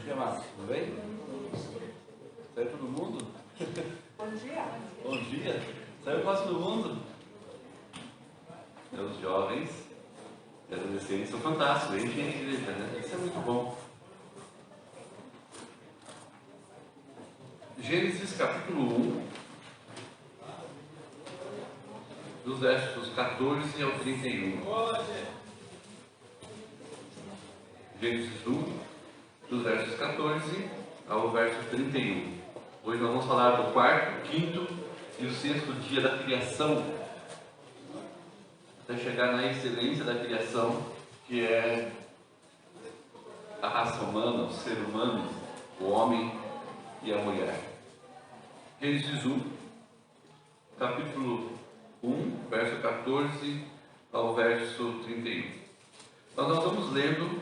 dia, Márcio. Tudo bem? Saiu todo mundo? Bom dia. Bom dia. Saiu quase todo mundo? Os jovens e adolescentes são fantásticos. Eles têm igreja, né? Isso é muito bom. Gênesis capítulo 1, dos versos 14 ao 31. Gênesis 1, dos versos 14 ao verso 31. Hoje nós vamos falar do quarto, quinto e o sexto dia da criação, até chegar na excelência da criação, que é a raça humana, o ser humano, o homem e a mulher. Gênesis 1, capítulo 1, verso 14 ao verso 31. Nós vamos lendo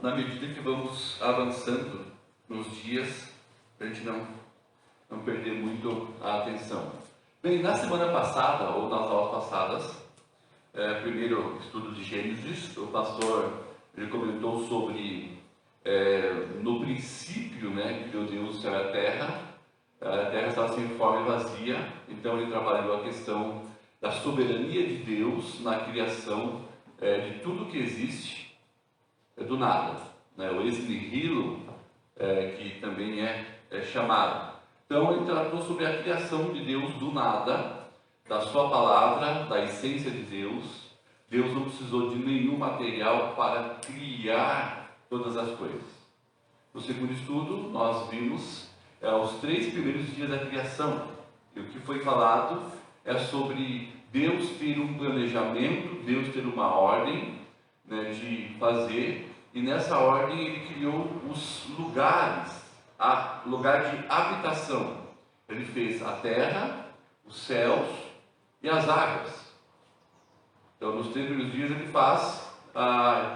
na medida que vamos avançando nos dias, para a gente não perder muito a atenção. Bem, na semana passada, ou nas aulas passadas, primeiro estudo de Gênesis, o pastor ele comentou sobre, no princípio, né, que Deus céu e a terra estava sem forma e vazia, então ele trabalhou a questão da soberania de Deus na criação de tudo que existe do nada, né? O ex nihilo, que também é chamado. Então ele tratou sobre a criação de Deus do nada, da sua palavra, da essência de Deus. Deus não precisou de nenhum material para criar todas as coisas. No segundo estudo nós vimos os 3 primeiros dias da criação, e o que foi falado é sobre Deus ter um planejamento, Deus ter uma ordem, né, de fazer, e nessa ordem ele criou os lugares, lugar de habitação. Ele fez a terra, os céus e as águas. Então nos 3 primeiros dias ele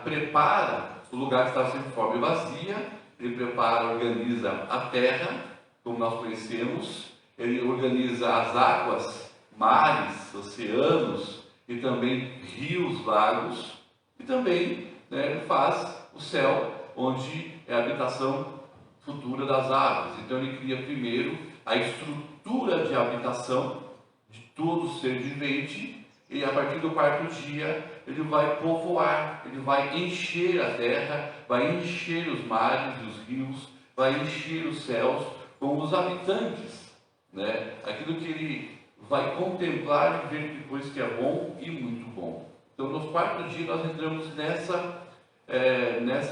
prepara o lugar que estava sem forma e vazia, ele prepara, organiza a terra, como nós conhecemos, ele organiza as águas, mares, oceanos e também rios, lagos, e também, né, ele faz o céu, onde é a habitação futura das aves. Então ele cria primeiro a estrutura de habitação de todo ser vivente, e a partir do 4º dia ele vai povoar, ele vai encher a terra, vai encher os mares e os rios, vai encher os céus com os habitantes, né? Aquilo que ele vai contemplar e ver depois que é bom e muito bom. Então, nos 4º dia nós entramos nessa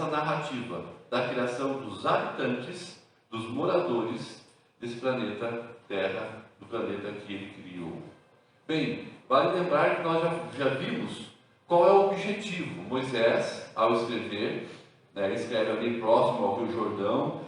narrativa da criação dos habitantes, dos moradores desse planeta Terra, do planeta que ele criou. Bem, vale lembrar que nós já vimos qual é o objetivo. Moisés, ao escrever, né, escreve ali próximo ao Rio Jordão,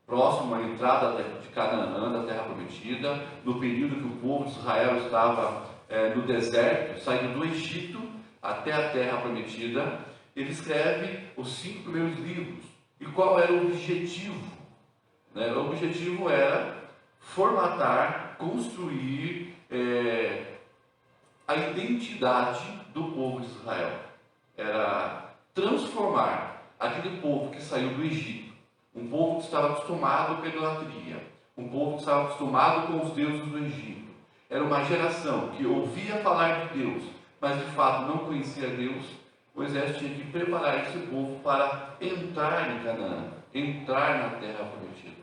próximo à entrada de Canaã, da Terra Prometida, no período que o povo de Israel estava no deserto, saindo do Egito até a Terra Prometida. Ele escreve os 5 primeiros livros. E qual era o objetivo? Né? O objetivo era formatar, construir a identidade do povo de Israel. Era transformar aquele povo que saiu do Egito, um povo que estava acostumado com a idolatria, um povo que estava acostumado com os deuses do Egito. Era uma geração que ouvia falar de Deus, mas de fato não conhecia Deus. Moisés tinha que preparar esse povo para entrar em Canaã, entrar na Terra Prometida.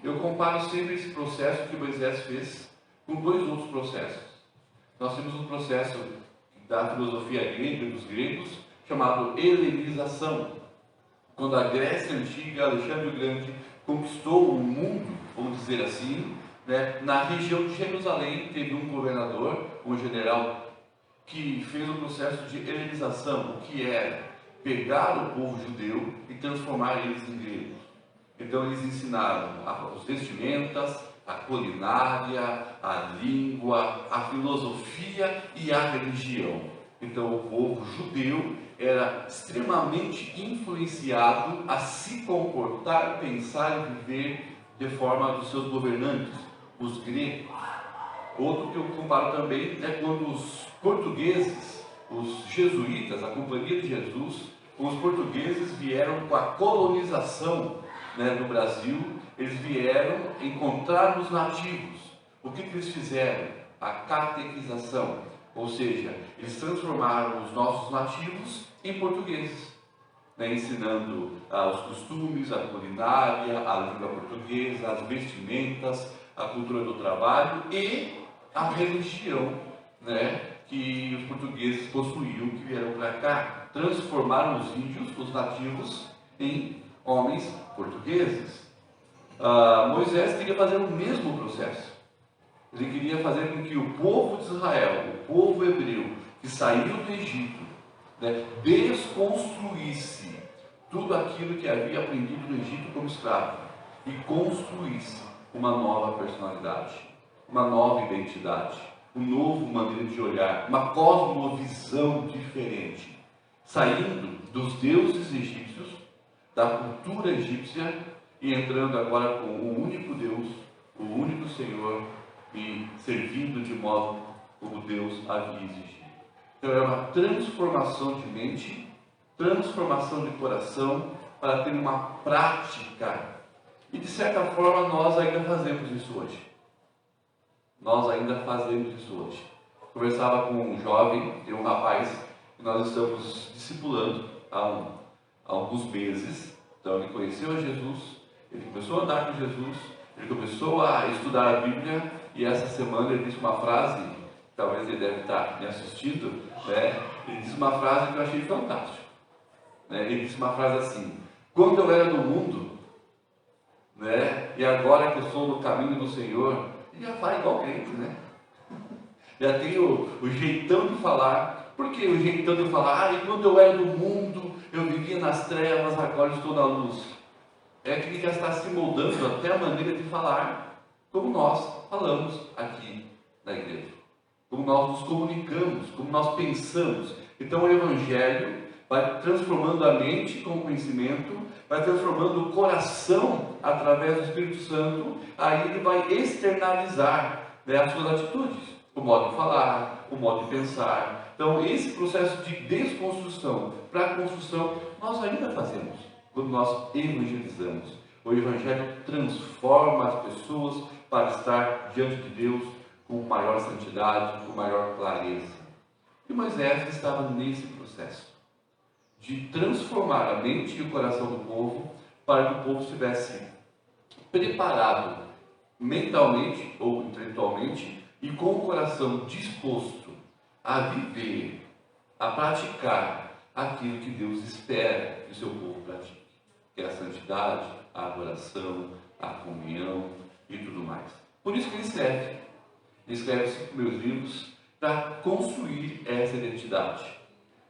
Eu comparo sempre esse processo que Moisés fez com 2 outros processos. Nós temos um processo da filosofia grega, dos gregos, chamado helenização. Quando a Grécia Antiga, Alexandre o Grande, conquistou o mundo, vamos dizer assim, né, na região de Jerusalém teve um governador, um general, que fez um processo de helenização, o que era pegar o povo judeu e transformar eles em gregos. Então eles ensinaram as vestimentas, a culinária, a língua, a filosofia e a religião. Então o povo judeu era extremamente influenciado a se comportar, pensar e viver de forma dos seus governantes, os gregos. Outro que eu comparo também é quando os portugueses, os jesuítas, a Companhia de Jesus, Os portugueses vieram com a colonização, né, do Brasil, eles vieram encontrar os nativos. O que eles fizeram? A catequização, ou seja, eles transformaram os nossos nativos em portugueses, né, ensinando os costumes, a culinária, a língua portuguesa, as vestimentas, a cultura do trabalho e a religião, né, que os portugueses possuíam, que vieram para cá. Transformaram os índios, os nativos, em homens portugueses. Moisés queria fazer o mesmo processo. Ele queria fazer com que o povo de Israel, o povo hebreu, que saiu do Egito, né, desconstruísse tudo aquilo que havia aprendido no Egito como escravo e construísse uma nova personalidade, uma nova identidade, um novo maneira de olhar, uma cosmovisão diferente, saindo dos deuses egípcios, da cultura egípcia e entrando agora com o único Deus, o único Senhor, e servindo de modo como Deus havia exigido. Então é uma transformação de mente, transformação de coração, para ter uma prática. E de certa forma nós ainda fazemos isso hoje. Nós ainda fazemos isso hoje. Conversava com um jovem, tem um rapaz, que nós estamos discipulando há alguns meses. Então ele conheceu a Jesus, ele começou a andar com Jesus, ele começou a estudar a Bíblia, e essa semana ele disse uma frase, talvez ele deve estar me assistindo, né? Ele disse uma frase que eu achei fantástica, né? Ele disse uma frase assim: quando eu era do mundo, né, e agora que eu sou no caminho do Senhor, ele já fala igual crente, né? Já tem o jeitão de falar. Por que o jeitão de falar? E quando eu era do mundo, eu vivia nas trevas, agora eu estou na luz. É que ele já está se moldando até a maneira de falar, como nós falamos aqui na igreja, como nós nos comunicamos, como nós pensamos. Então o Evangelho vai transformando a mente com o conhecimento, vai transformando o coração através do Espírito Santo, aí ele vai externalizar, né, as suas atitudes, o modo de falar, o modo de pensar. Então esse processo de desconstrução para a construção nós ainda fazemos quando nós evangelizamos. O Evangelho transforma as pessoas para estar diante de Deus com maior santidade, com maior clareza. E Moisés estava nesse processo de transformar a mente e o coração do povo para que o povo estivesse preparado mentalmente ou intelectualmente e com o coração disposto a viver, a praticar aquilo que Deus espera que o seu povo pratique, que é a santidade, a adoração, a comunhão e tudo mais. Por isso que ele escreve 5 meus livros para construir essa identidade.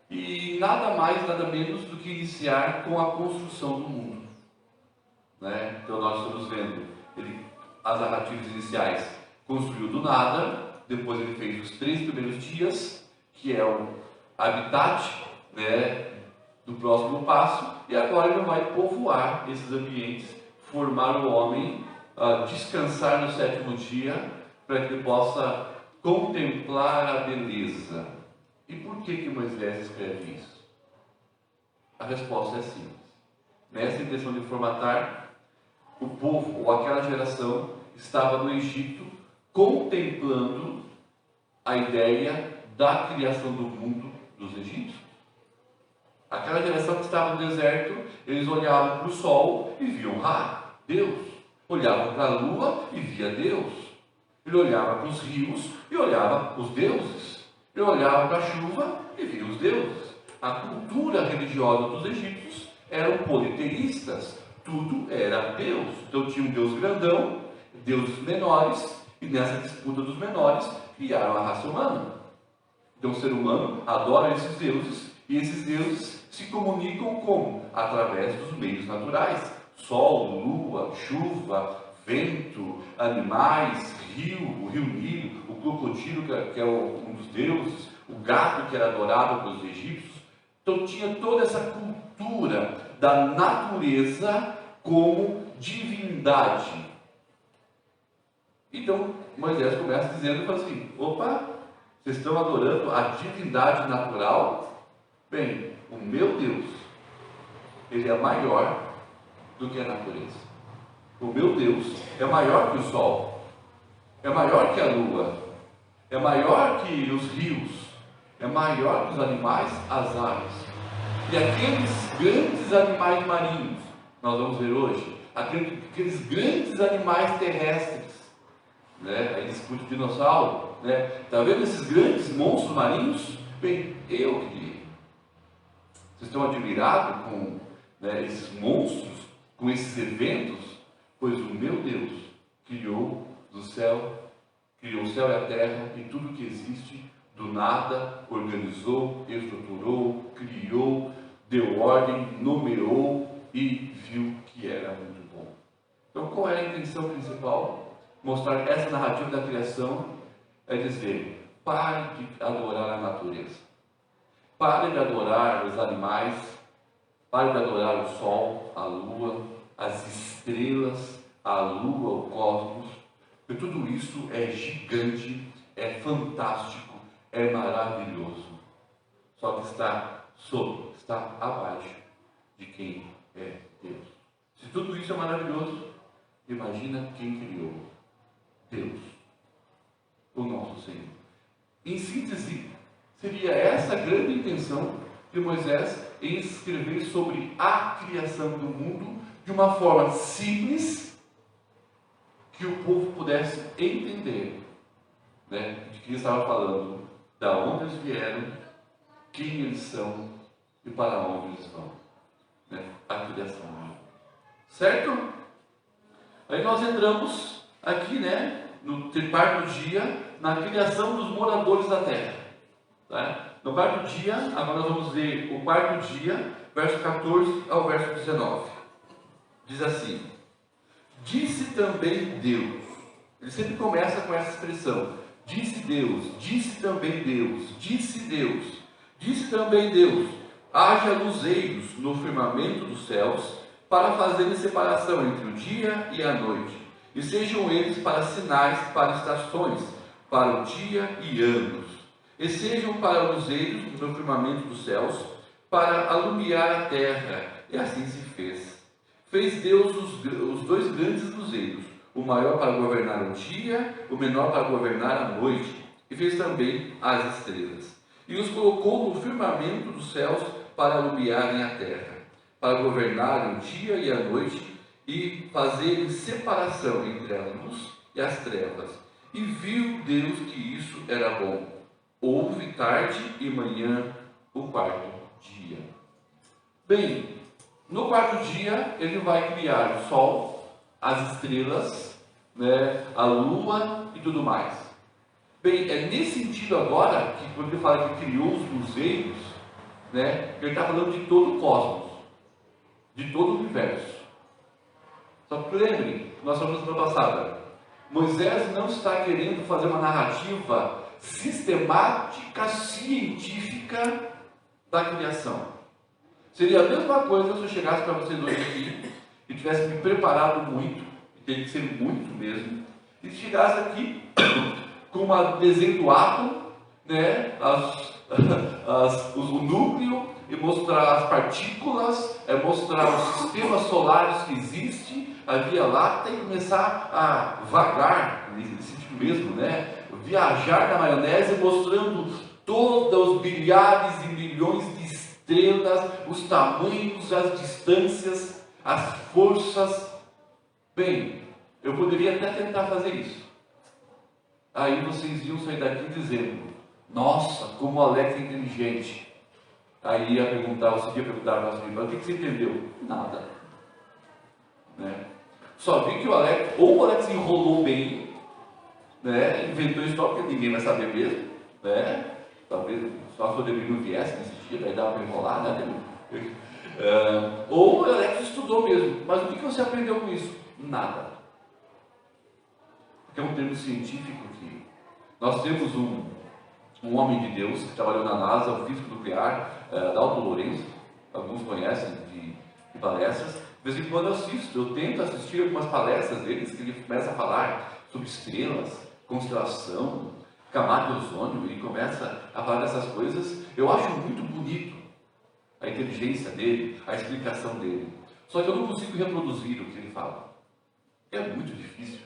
E nada mais, nada menos do que iniciar com a construção do mundo, né? Então nós estamos vendo, as narrativas iniciais construiu do nada, depois ele fez os 3 primeiros dias, que é o habitat, né, do próximo passo, e agora ele vai povoar esses ambientes, formar o homem, descansar no 7º dia, para que ele possa contemplar a beleza. E por que Moisés escreve isso? A resposta é simples. Nessa intenção de formatar, o povo, ou aquela geração, estava no Egito, contemplando a ideia da criação do mundo dos egípcios. Aquela geração que estava no deserto, eles olhavam para o sol e viam Deus. Olhavam para a lua e via Deus. Ele olhava para os rios e olhava os deuses. Ele olhava para a chuva e via os deuses. A cultura religiosa dos egípcios eram politeístas. Tudo era Deus. Então tinha um Deus grandão, deuses menores, e nessa disputa dos menores criaram a raça humana. Então o ser humano adora esses deuses, e esses deuses se comunicam como? Através dos meios naturais: sol, lua, chuva, vento, animais, rio, o rio Nilo, o crocodilo, que é um dos deuses, o gato, que era adorado pelos egípcios. Então tinha toda essa cultura da natureza como divindade. Então Moisés começa dizendo assim: opa, vocês estão adorando a divindade natural? Bem, o meu Deus, Ele é maior do que a natureza. O meu Deus é maior que o sol, é maior que a lua, é maior que os rios, é maior que os animais, as aves. E aqueles grandes animais marinhos, nós vamos ver hoje, aqueles grandes animais terrestres, né? Aí discute o dinossauro, né? Está vendo esses grandes monstros marinhos? Bem, eu criei. Vocês estão admirados com, né, esses monstros, com esses eventos? Pois o meu Deus criou o céu e a terra e tudo que existe do nada, organizou, estruturou, criou, deu ordem, nomeou e viu que era muito bom. Então, qual é a intenção principal? Mostrar essa narrativa da criação, é dizer, pare de adorar a natureza, pare de adorar os animais, pare de adorar o sol, a lua, as estrelas, a lua, o cosmos, porque tudo isso é gigante, é fantástico, é maravilhoso, só que está abaixo de quem é Deus. Se tudo isso é maravilhoso, imagina quem criou: Deus, o nosso Senhor. Em síntese, seria essa a grande intenção de Moisés em escrever sobre a criação do mundo de uma forma simples, que o povo pudesse entender, né, de que ele estava falando, da onde eles vieram, quem eles são e para onde eles vão, né, a criação. Certo? Aí nós entramos aqui, né, no quarto dia, na criação dos moradores da terra. Tá? No quarto dia, agora nós vamos ver o quarto dia, verso 14 ao verso 19. Diz assim: disse também Deus. Ele sempre começa com essa expressão: disse Deus, disse também Deus, disse Deus, disse também Deus, haja luzeiros no firmamento dos céus, para fazerem separação entre o dia e a noite, e sejam eles para sinais, para estações, para o dia e anos, e sejam para luzeiros no firmamento dos céus, para alumiar a terra. E assim se fez. Fez Deus os dois grandes luzeiros, o maior para governar o dia, o menor para governar a noite, e fez também as estrelas. E os colocou no firmamento dos céus para alumiarem a terra, para governarem o dia e a noite, e fazerem separação entre a luz e as trevas. E viu Deus que isso era bom. Houve tarde e manhã o quarto dia. Bem, no quarto dia ele vai criar o sol, as estrelas, né, a lua e tudo mais. Bem, é nesse sentido agora, que quando ele fala que criou os luzeiros, né, ele está falando de todo o cosmos, de todo o universo. Só que lembrem, nós falamos na semana passada, Moisés não está querendo fazer uma narrativa sistemática, científica da criação. Seria a mesma coisa se eu chegasse para vocês hoje aqui e tivesse me preparado muito, e tem que ser muito mesmo, e chegasse aqui com uma desenho do átomo, né, o núcleo, e mostrar as partículas, mostrar os sistemas solares que existem, a Via Láctea, e começar a vagar, nesse sentido mesmo, né, viajar na maionese, mostrando todos os bilhares e milhões de estrelas, os tamanhos, as distâncias, as forças. Bem, eu poderia até tentar fazer isso. Aí vocês iam sair daqui dizendo: nossa, como o Alex é inteligente. Aí ia perguntar, você ia perguntar para você: o que você entendeu? Nada, né? Só vi que o Alex enrolou bem, né? Inventou história, porque ninguém vai saber mesmo, né? Talvez só se o Demir não viesse nesse dia, daí dava para enrolar, né, Demir? Ou o Alex estudou mesmo. Mas o que você aprendeu com isso? Nada. Porque é um termo científico que nós temos um homem de Deus que trabalhou na NASA, o físico nuclear, Dalton Lourenço, alguns conhecem de palestras. De vez em quando eu assisto, eu tento assistir algumas palestras deles, que ele começa a falar sobre estrelas, constelação, camada de ozônio, ele começa a falar dessas coisas. Eu acho muito bonito a inteligência dele, a explicação dele. Só que eu não consigo reproduzir o que ele fala. É muito difícil,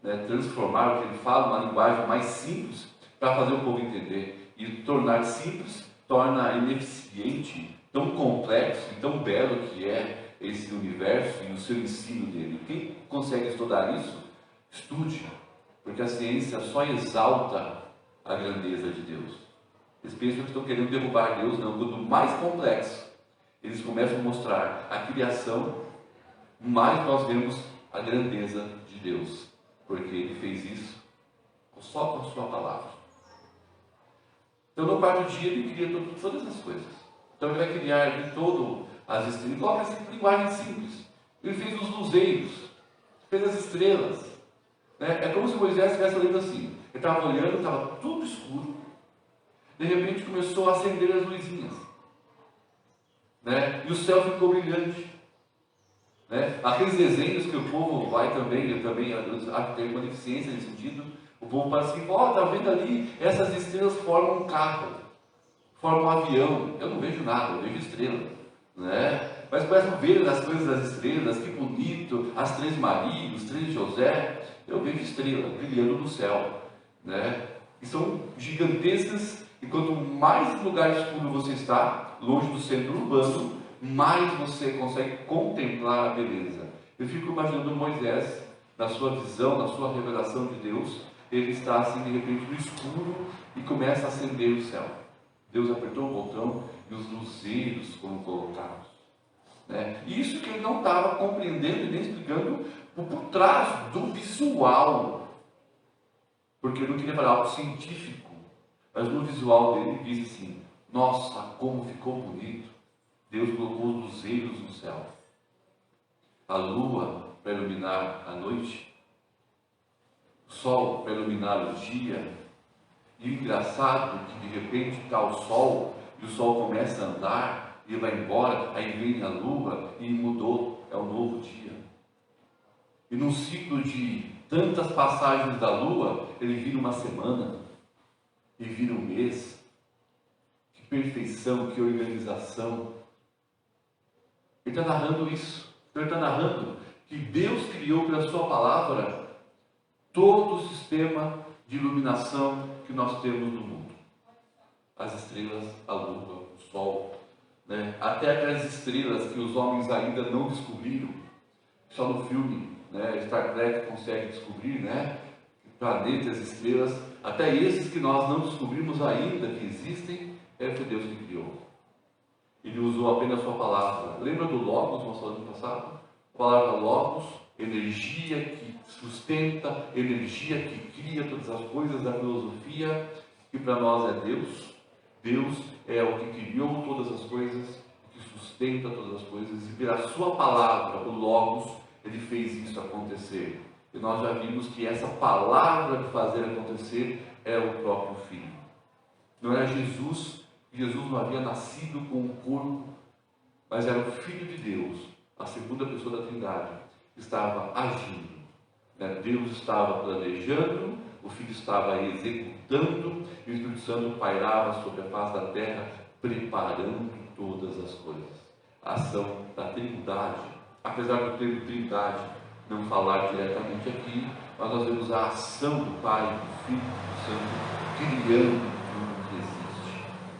né? Transformar o que ele fala numa linguagem mais simples para fazer o povo entender. E tornar simples torna ineficiente, tão complexo e tão belo que é esse universo e o seu ensino dele. Quem consegue estudar isso, estude, porque a ciência só exalta a grandeza de Deus. Eles pensam que estão querendo derrubar Deus, não. Quanto mais complexo eles começam a mostrar a criação, mais nós vemos a grandeza de Deus, porque Ele fez isso só com a sua palavra. Então no quarto dia Ele cria todas as coisas. Então Ele vai criar de todo as estrelas. Ele coloca essa linguagem simples. Ele fez os luzeiros, fez as estrelas. Né? É como se Moisés estivesse olhando assim. Ele estava olhando, estava tudo escuro. De repente começou a acender as luzinhas. Né? E o céu ficou brilhante. Né? Aqueles desenhos que o povo vai também, eu também tenho uma deficiência nesse sentido. O povo fala assim: ó, está vendo ali? Essas estrelas formam um carro, formam um avião. Eu não vejo nada, eu vejo estrelas. Né? Mas começam a ver as coisas das estrelas, que bonito, as três Marias, os três José. Eu vejo estrelas brilhando no céu. Né? E são gigantescas, e quanto mais lugar escuro você está, longe do centro urbano, mais você consegue contemplar a beleza. Eu fico imaginando Moisés, na sua visão, na sua revelação de Deus, ele está assim de repente no escuro e começa a acender o céu. Deus apertou o botão e os luzeiros foram colocados. Né? E isso que ele não estava compreendendo e nem explicando por trás do visual, porque ele não queria falar algo científico, mas no visual dele ele diz assim: nossa, como ficou bonito. Deus colocou os luzeiros no céu, a lua para iluminar a noite, o sol para iluminar o dia. E o engraçado é que de repente está o sol, e o sol começa a andar, e vai embora, aí vem a lua, e mudou, é um novo dia. E num ciclo de tantas passagens da lua, ele vira uma semana, e vira um mês. Que perfeição, que organização. Ele está narrando isso. Ele está narrando que Deus criou pela sua palavra todo o sistema de iluminação que nós temos no mundo. As estrelas, a lua, o sol, né? Até aquelas estrelas que os homens ainda não descobriram. Só no filme, né? Star Trek consegue descobrir, né? Planetas, estrelas, até esses que nós não descobrimos ainda que existem, foi Deus que criou. Ele usou apenas a sua palavra. Lembra do Logos, nós falamos no passado? A palavra Logos, energia que sustenta, energia que cria todas as coisas da filosofia, que para nós é Deus. Deus é o que criou todas as coisas, que sustenta todas as coisas, e pela sua palavra, o Logos, ele fez isso acontecer. E nós já vimos que essa palavra de fazer acontecer é o próprio Filho. Não era Jesus. Jesus não havia nascido com um corpo, mas era o Filho de Deus, a segunda pessoa da Trindade, que estava agindo. Deus estava planejando, o Filho estava executando, e o Espírito Santo pairava sobre a face da terra, preparando todas as coisas. A ação da Trindade, apesar do termo Trindade não falar diretamente aqui, mas nós vemos a ação do Pai, do Filho e do Santo, criando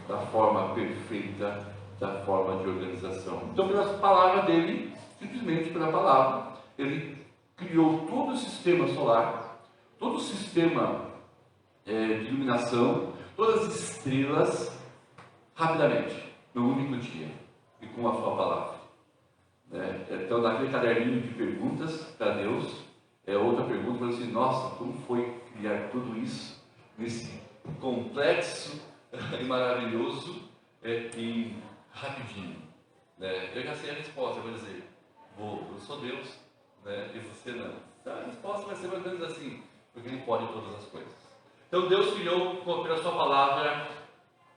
da forma perfeita, da forma de organização. Então, pela palavra dele, simplesmente pela palavra, ele criou todo o sistema solar, todo o sistema de iluminação, todas as estrelas, rapidamente, no único dia, e com a sua palavra. Então, naquele caderninho de perguntas para Deus, outra pergunta, mas assim: nossa, como foi criar tudo isso nesse complexo e maravilhoso e rapidinho? Eu já sei a resposta. Eu vou dizer: eu sou Deus, e você não. Então a resposta vai ser mais ou menos assim: porque Ele pode todas as coisas. Então Deus criou pela sua palavra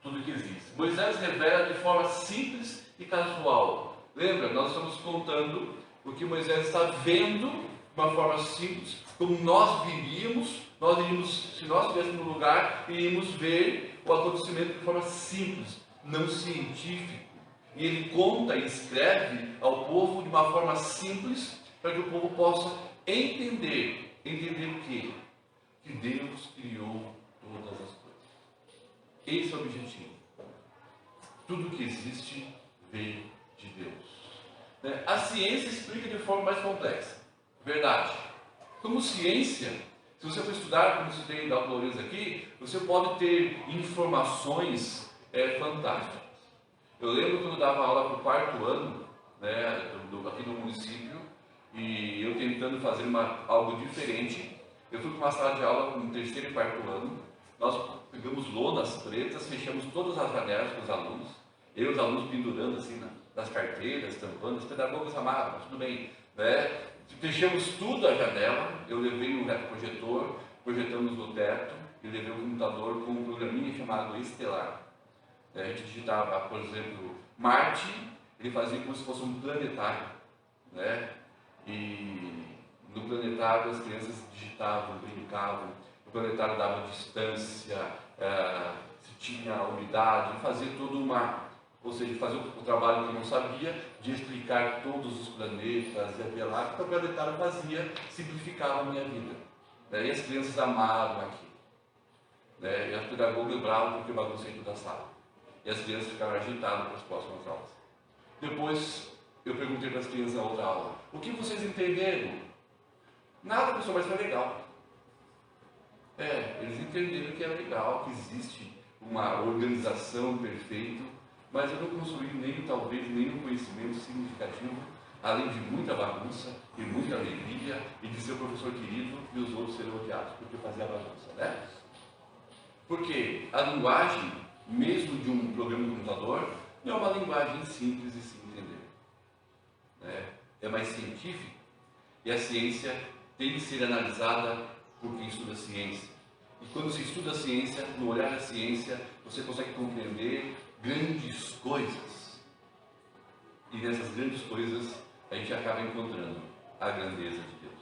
tudo que existe. Moisés revela de forma simples e casual. Lembra? Nós estamos contando o que Moisés está vendo de uma forma simples, como nós viríamos. Nós iríamos, se nós estivéssemos no lugar, iríamos ver o acontecimento de forma simples, não científico. E ele conta e escreve ao povo de uma forma simples, para que o povo possa entender o quê? Que Deus criou todas as coisas. Esse é o objetivo. Tudo que existe veio de Deus. A ciência explica de forma mais complexa. Verdade. Como ciência, se você for estudar, como você tem da Lourenço aqui, você pode ter informações fantásticas. Eu lembro quando eu dava aula para o quarto ano, aqui no município, e eu tentando fazer algo diferente. Eu fui para uma sala de aula com o terceiro e quarto ano. Nós pegamos lonas pretas, fechamos todas as janelas com os alunos. Eu e os alunos pendurando assim nas carteiras, tampando, os pedagogos amavam, tudo bem. Fechamos tudo a janela. Eu levei um retroprojetor, projetamos no teto, e levei o computador com um programinha chamado Estelar. A gente digitava, por exemplo, Marte, ele fazia como se fosse um planetário, E no planetário as crianças digitavam, brincavam, o planetário dava distância, se tinha umidade, fazia tudo ou seja, fazia o trabalho que eu não sabia, de explicar todos os planetas, e havia lá, que o planetário fazia, simplificava a minha vida. E as crianças amavam aquilo. E as pedagogas bravas porque eu baguncei toda a sala. E as crianças ficaram agitadas para as próximas aulas. Depois, eu perguntei para as crianças na outra aula: o que vocês entenderam? Nada, professor, mas foi legal. Eles entenderam que era legal, que existe uma organização perfeita, mas eu não construí talvez nenhum conhecimento significativo, além de muita bagunça e muita alegria, e de ser o professor querido e os outros serem odiados porque fazia bagunça, Porque a linguagem, mesmo de um programa de computador, não é uma linguagem simples e se entender. É mais científico, e a ciência tem que ser analisada por quem estuda ciência. E quando se estuda a ciência, no olhar da ciência, você consegue compreender grandes coisas. E nessas grandes coisas, a gente acaba encontrando a grandeza de Deus.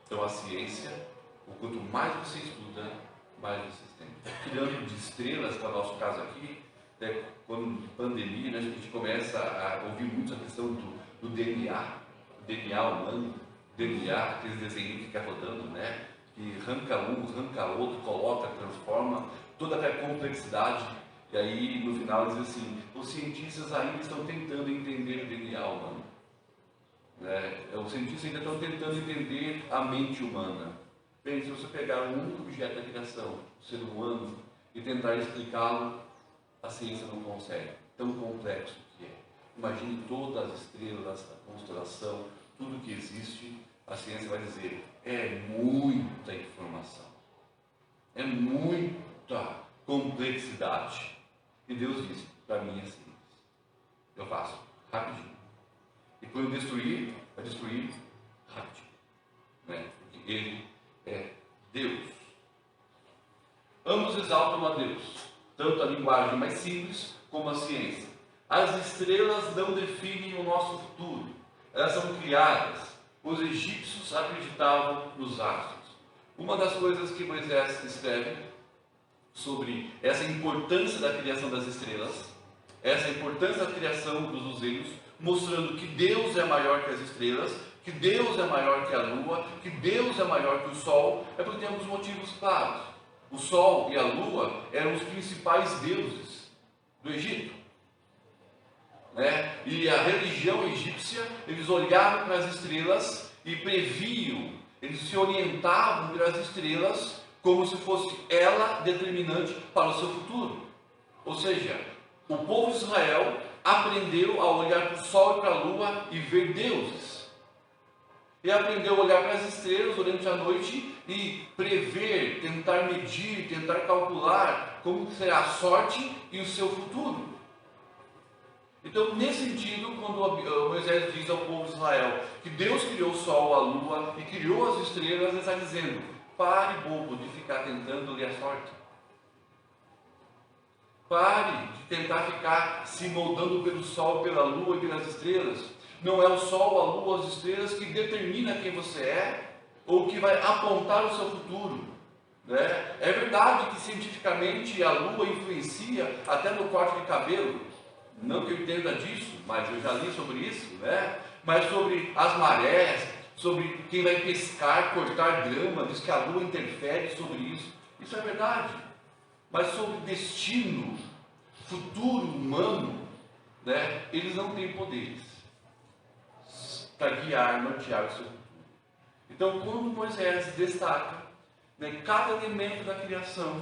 Então a ciência, o quanto mais você estuda, mais você tem. Tirando de estrelas, para o nosso caso aqui, quando de pandemia, a gente começa a ouvir muito a questão do DNA, o DNA humano, DNA, aqueles desenhos que fica rodando, que arranca um, arranca outro, coloca, transforma, toda aquela complexidade. E aí, no final, diz assim: os cientistas ainda estão tentando entender o DNA humano. Os cientistas ainda estão tentando entender a mente humana. Bem, se você pegar um único objeto da criação, o ser humano, e tentar explicá-lo, a ciência não consegue. Tão complexo que é. Imagine todas as estrelas, a constelação, tudo que existe, a ciência vai dizer: é muita informação, é muita complexidade. E Deus diz: para mim é simples, eu faço rapidinho. E quando destruir, vai destruir rapidinho, porque Ele é Deus. Ambos exaltam a Deus, tanto a linguagem mais simples como a ciência. As estrelas não definem o nosso futuro, elas são criadas. Os egípcios acreditavam nos astros. Uma das coisas que Moisés escreve sobre essa importância da criação das estrelas, essa importância da criação dos luzeiros, mostrando que Deus é maior que as estrelas, que Deus é maior que a lua, que Deus é maior que o sol, é porque tem alguns motivos claros. O sol e a lua eram os principais deuses do Egito. E a religião egípcia, eles olhavam para as estrelas e previam, eles se orientavam pelas estrelas como se fosse ela determinante para o seu futuro. Ou seja, o povo de Israel aprendeu a olhar para o sol e para a lua e ver deuses. E aprendeu a olhar para as estrelas durante a noite e prever, tentar medir, tentar calcular como será a sorte e o seu futuro. Então, nesse sentido, quando Moisés diz ao povo de Israel que Deus criou o sol, a lua e criou as estrelas, ele está dizendo: pare, bobo, de ficar tentando ler a sorte. Pare de tentar ficar se moldando pelo sol, pela lua e pelas estrelas. Não é o sol, a lua, as estrelas que determina quem você é ou que vai apontar o seu futuro. É verdade que cientificamente a lua influencia até no corte de cabelo. Não que eu entenda disso, mas eu já li sobre isso, né? Mas sobre as marés, sobre quem vai pescar, cortar grama, diz que a lua interfere sobre isso. Isso é verdade. Mas sobre destino, futuro humano, né? Eles não têm poderes para guiar, nortear o seu futuro. Então, quando Moisés destaca, né, cada elemento da criação,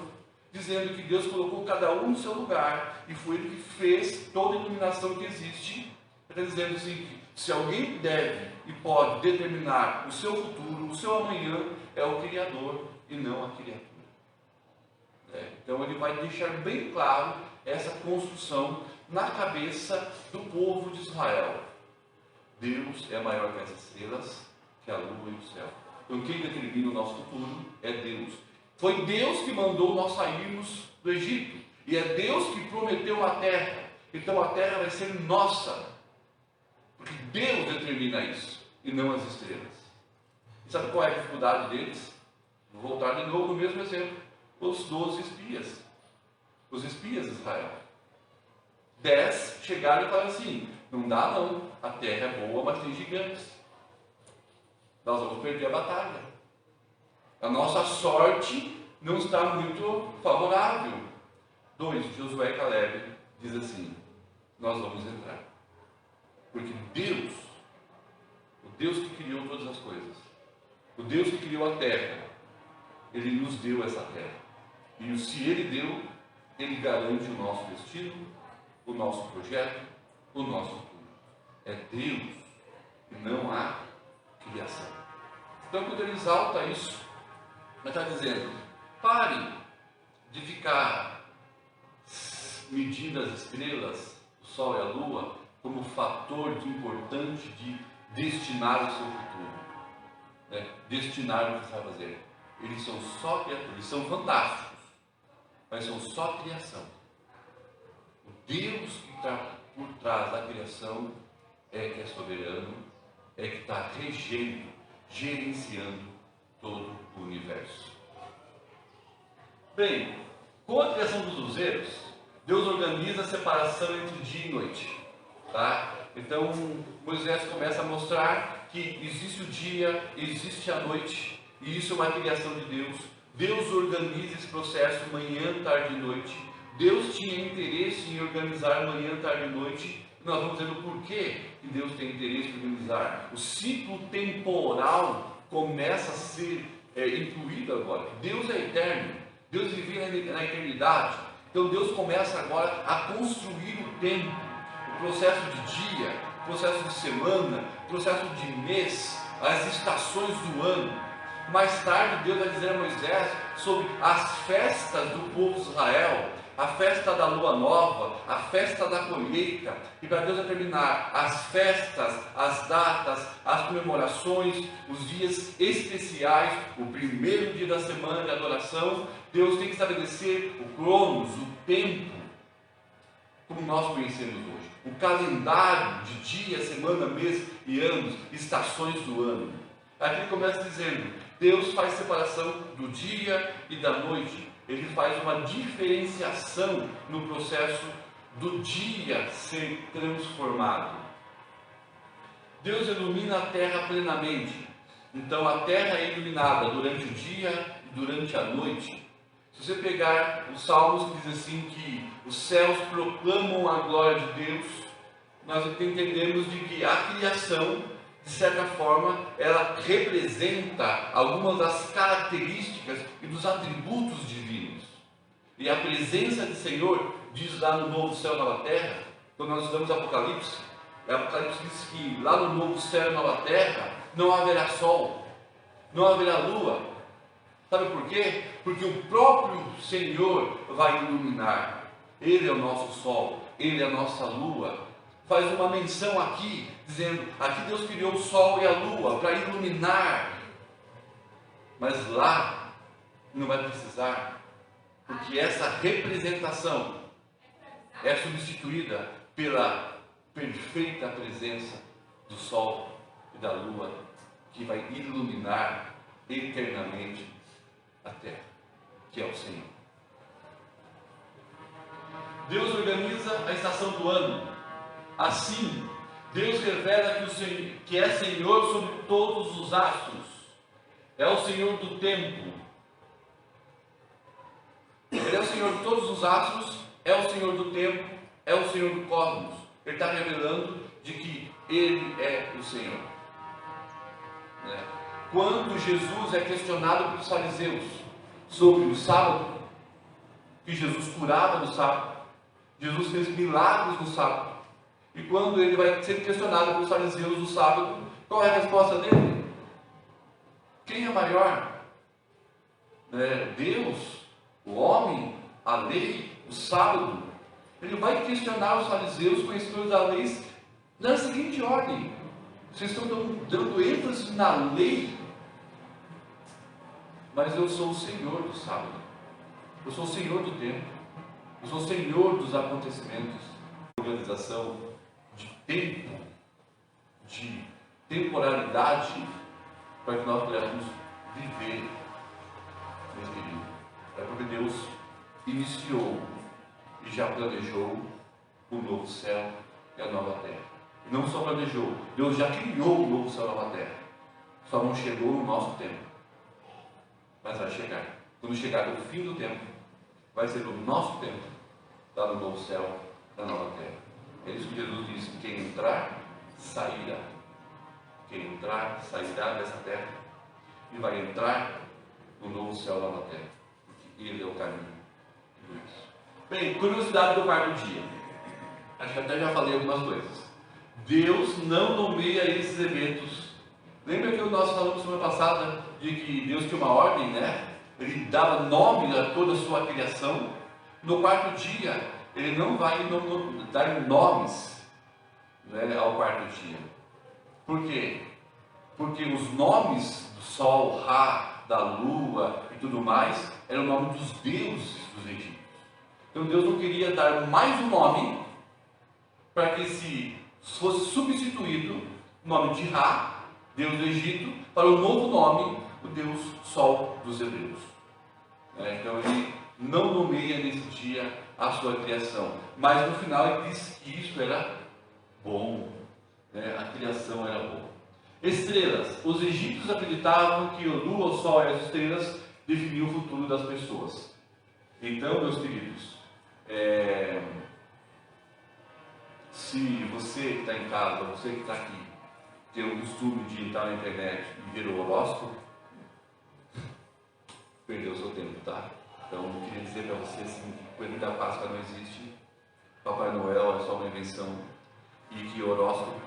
dizendo que Deus colocou cada um no seu lugar, e foi Ele que fez toda a iluminação que existe, está dizendo assim, que se alguém deve e pode determinar o seu futuro, o seu amanhã, é o Criador e não a criatura. Então ele vai deixar bem claro essa construção na cabeça do povo de Israel. Deus é maior que as estrelas, que a lua e o céu. Então quem determina o nosso futuro é Deus. Foi Deus que mandou nós sairmos do Egito. E é Deus que prometeu a terra. Então a terra vai ser nossa. Porque Deus determina isso, e não as estrelas. E sabe qual é a dificuldade deles? Vou voltar de novo no mesmo exemplo. Os 12 espias. Os espias de Israel. 10 chegaram e falaram assim, não dá não, a terra é boa, mas tem gigantes. Nós vamos perder a batalha. A nossa sorte não está muito favorável. 2, Josué e Caleb diz assim, nós vamos entrar. Porque Deus, o Deus que criou todas as coisas, o Deus que criou a terra, Ele nos deu essa terra. E se Ele deu, Ele garante o nosso destino, o nosso projeto, o nosso futuro. É Deus e não a criação. Então, quando ele exalta isso, ele está dizendo, parem de ficar medindo as estrelas, o sol e a lua, como fator importante de destinar o seu futuro. Destinar o que você vai fazer. Eles são só criaturas, eles são fantásticos, mas são só criação. O Deus que está por trás da criação é que é soberano, é que está regendo, gerenciando todo o universo. Bem, com a criação dos luzeiros, Deus organiza a separação entre dia e noite. Tá? Então, Moisés começa a mostrar que existe o dia, existe a noite, e isso é uma criação de Deus. Deus organiza esse processo manhã, tarde e noite. Deus tinha interesse em organizar manhã, tarde e noite. Nós vamos ver o porquê que Deus tem interesse em organizar. O ciclo temporal começa a ser incluído agora. Deus é eterno. Deus vive na eternidade. Então Deus começa agora a construir o tempo. O processo de dia, o processo de semana, o processo de mês, as estações do ano. Mais tarde Deus vai dizer a Moisés sobre as festas do povo de Israel, a festa da lua nova, a festa da colheita, e para Deus determinar as festas, as datas, as comemorações, os dias especiais, o primeiro dia da semana de adoração, Deus tem que estabelecer o cronos, o tempo, como nós conhecemos hoje, o calendário de dia, semana, mês e anos, estações do ano. Aqui ele começa dizendo, Deus faz separação do dia e da noite. Ele faz uma diferenciação no processo do dia ser transformado. Deus ilumina a terra plenamente. Então a terra é iluminada durante o dia e durante a noite. Se você pegar os Salmos que diz assim que os céus proclamam a glória de Deus, nós entendemos de que a criação, de certa forma, ela representa algumas das características e dos atributos divinos. E a presença do Senhor, diz lá no novo céu e nova terra, quando nós estudamos Apocalipse, Apocalipse diz que lá no novo céu e nova terra não haverá sol, não haverá lua. Sabe por quê? Porque o próprio Senhor vai iluminar. Ele é o nosso sol, Ele é a nossa lua. Faz uma menção aqui, dizendo, aqui Deus criou o sol e a lua para iluminar. Mas lá não vai precisar, porque essa representação é substituída pela perfeita presença do sol e da lua, que vai iluminar eternamente a terra, que é o Senhor. Deus organiza a estação do ano. Assim, Deus revela que é Senhor sobre todos os astros. É o Senhor do tempo. Ele é o Senhor de todos os astros, é o Senhor do tempo, é o Senhor do cosmos. Ele está revelando de que Ele é o Senhor. Quando Jesus é questionado pelos fariseus sobre o sábado, que Jesus curava no sábado, Jesus fez milagres no sábado, e quando ele vai ser questionado pelos fariseus no sábado, qual é a resposta dele? Quem é maior? Deus, o homem, a lei, o sábado? Ele vai questionar os fariseus, conhecedores da lei, na seguinte ordem: vocês estão dando ênfase na lei, mas eu sou o Senhor do sábado, eu sou o Senhor do tempo, eu sou o Senhor dos acontecimentos. Organização de tempo, de temporalidade, para que nós pudéssemos viver nesse período. É porque Deus iniciou e já planejou o novo céu e a nova terra. E não só planejou, Deus já criou o novo céu e a nova terra. Só não chegou no nosso tempo. Mas vai chegar. Quando chegar o fim do tempo, vai ser o nosso tempo, lá no novo céu, na nova terra. É isso que Jesus disse: quem entrar, sairá. Quem entrar, sairá dessa terra e vai entrar no novo céu, na nova terra. Porque Ele é o caminho de tudo isso. Bem, curiosidade do quarto dia. Acho que até já falei algumas coisas. Deus não nomeia esses eventos. Lembra que nós falamos semana passada de que Deus tinha uma ordem, né? Ele dava nome a toda a sua criação. No quarto dia, Ele não vai dar nomes, né, ao quarto dia. Por quê? Porque os nomes do sol, Ra, da lua e tudo mais eram o nome dos deuses dos egípcios. Então Deus não queria dar mais um nome para que se fosse substituído o nome de Ra, Deus do Egito, para o novo nome, o Deus Sol dos Hebreus. Então Ele não nomeia nesse dia a sua criação, mas no final Ele diz que isso era bom, a criação era boa. Estrelas. Os egípcios acreditavam que a lua, o sol e as estrelas definiam o futuro das pessoas. Então, meus queridos, se você que está em casa, você que está aqui, tem o costume de entrar na internet e ver o horóscopo, perdeu o seu tempo, tá? Então, eu queria dizer para você assim, que o coelho da Páscoa não existe, Papai Noel é só uma invenção e que o horóscopo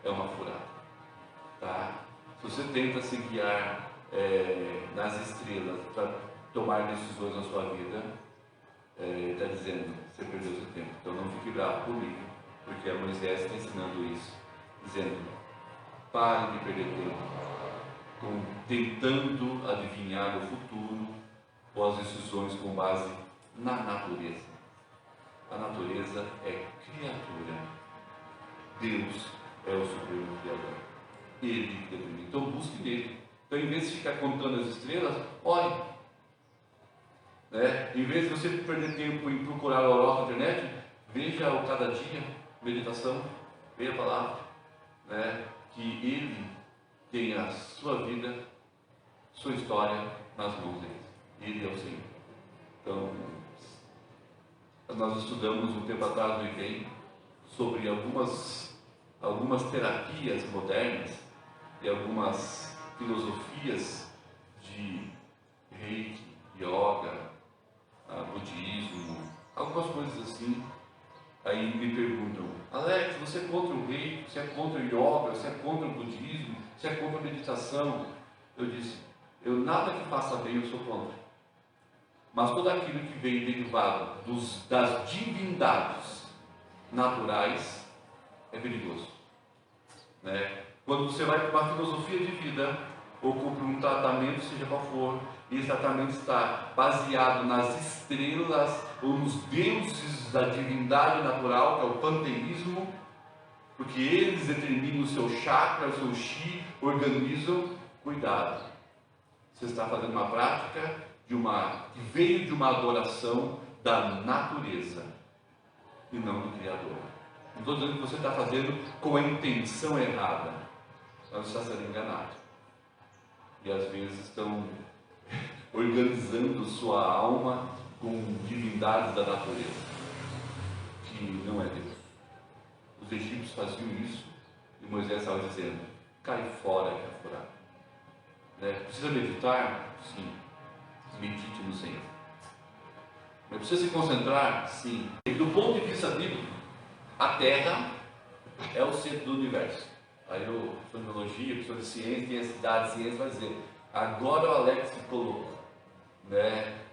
é uma furada, tá? Se você tenta se guiar nas estrelas para tomar decisões na sua vida, está dizendo, você perdeu seu tempo. Então não fique bravo comigo, porque a Moisés está ensinando isso, dizendo: pare de perder tempo tentando adivinhar o futuro ou as decisões com base na natureza. A natureza é criatura, Deus é o supremo criador, Ele que determina. Então busque nele. Então, em vez de ficar contando as estrelas, olhe. Em vez de você perder tempo em procurar o horóscopo na internet, veja o cada dia, meditação, leia a palavra, que Ele tem a sua vida, sua história nas mãos dele. Ele é o Senhor. Então, nós estudamos um tempo atrás no IBEM sobre algumas terapias modernas e algumas filosofias de reiki, yoga, budismo, algumas coisas assim. Aí me perguntam: Alex, você é contra o reiki, você é contra o yoga, você é contra o budismo, você é contra a meditação? Eu disse: eu nada que faça bem eu sou contra, mas tudo aquilo que vem derivado das divindades naturais é perigoso, Quando você vai para uma filosofia de vida ou para um tratamento, seja qual for, e esse tratamento está baseado nas estrelas ou nos deuses da divindade natural, que é o panteísmo, porque eles determinam o seu chakra, o seu chi, organizam. Cuidado, você está fazendo uma prática que veio de uma adoração da natureza, e não do Criador. Não estou dizendo que você está fazendo com a intenção errada, mas você está sendo enganado. E às vezes estão organizando sua alma com divindades da natureza, que não é Deus. Os egípcios faziam isso e Moisés estava dizendo: cai fora que é furado. Precisa meditar? Sim. Medite no Senhor. Mas precisa se concentrar? Sim. E do ponto de vista bíblico, a Terra é o centro do universo. Aí o professor de biologia, professor de ciência, tem a cidade de ciência, vai dizer: agora o Alex se colocou.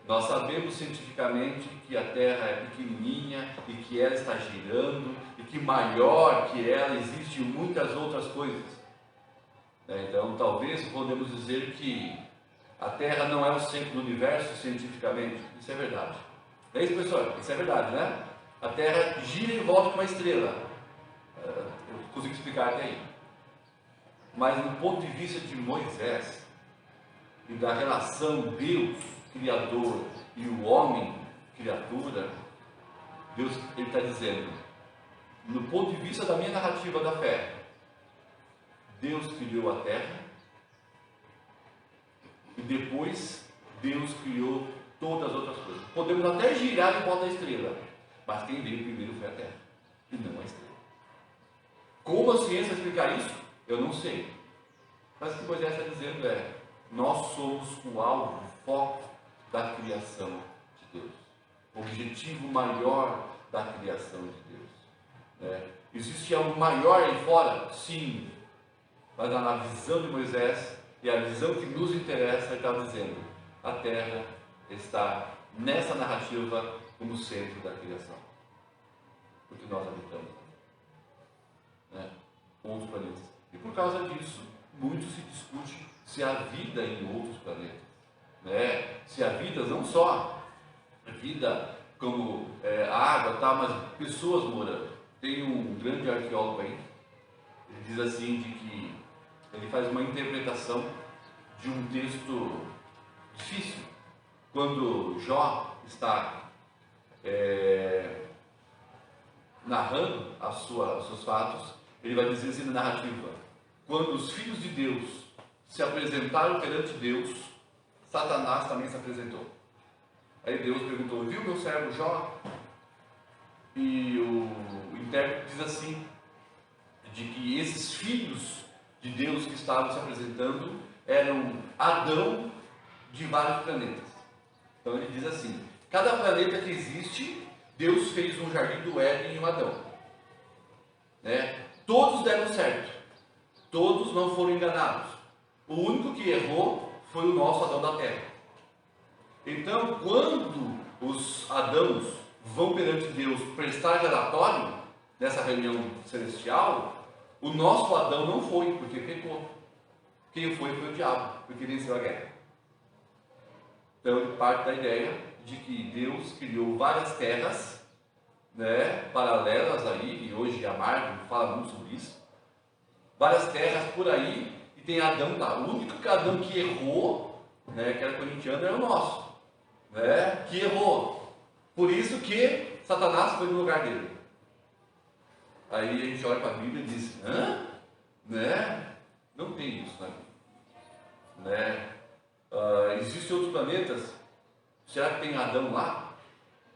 Nós sabemos cientificamente que a Terra é pequenininha e que ela está girando e que maior que ela existem muitas outras coisas. Então talvez podemos dizer que a Terra não é o centro do universo cientificamente. Isso é verdade. É isso, pessoal? Isso é verdade, né? A Terra gira em volta de uma estrela. Eu consigo explicar até aí. Mas do ponto de vista de Moisés e da relação Deus, Criador, e o homem, criatura, Deus, Ele está dizendo, no ponto de vista da minha narrativa da fé, Deus criou a terra e depois Deus criou todas as outras coisas. Podemos até girar em volta da estrela, mas quem veio primeiro foi a terra e não a estrela. Como a ciência vai explicar isso? Eu não sei. Mas o que Moisés está dizendo é: nós somos o alvo, o foco da criação de Deus. O objetivo maior da criação de Deus. Existe algo maior aí fora? Sim. Mas na visão de Moisés, e a visão que nos interessa, ele está dizendo: a Terra está nessa narrativa como centro da criação. Porque nós habitamos outros planetas. E por causa disso, muito se discute se há vida em outros planetas. Se há vida, não só vida como a água, mas pessoas morando. Tem um grande arqueólogo aí, ele diz assim, de que ele faz uma interpretação de um texto difícil. Quando Jó está narrando os seus fatos, ele vai dizer assim na narrativa: quando os filhos de Deus se apresentaram perante Deus, Satanás também se apresentou. Aí Deus perguntou: viu meu servo Jó? E o intérprete diz assim, de que esses filhos de Deus que estavam se apresentando eram Adão de vários planetas. Então ele diz assim: cada planeta que existe, Deus fez um jardim do Éden e um Adão. Todos deram certo, todos não foram enganados. O único que errou foi o nosso Adão da Terra. Então, quando os Adãos vão perante Deus prestar relatório nessa reunião celestial, o nosso Adão não foi, porque pecou. Quem foi o diabo, porque venceu a guerra. Então, ele parte da ideia de que Deus criou várias terras, paralelas aí, e hoje a Marvel fala muito sobre isso, várias terras por aí, e tem Adão lá. O único Adão que errou, que era corintiano, era o nosso, que errou. Por isso que Satanás foi no lugar dele. Aí a gente olha para a Bíblia e diz: não tem isso na Bíblia. Existem outros planetas? Será que tem Adão lá?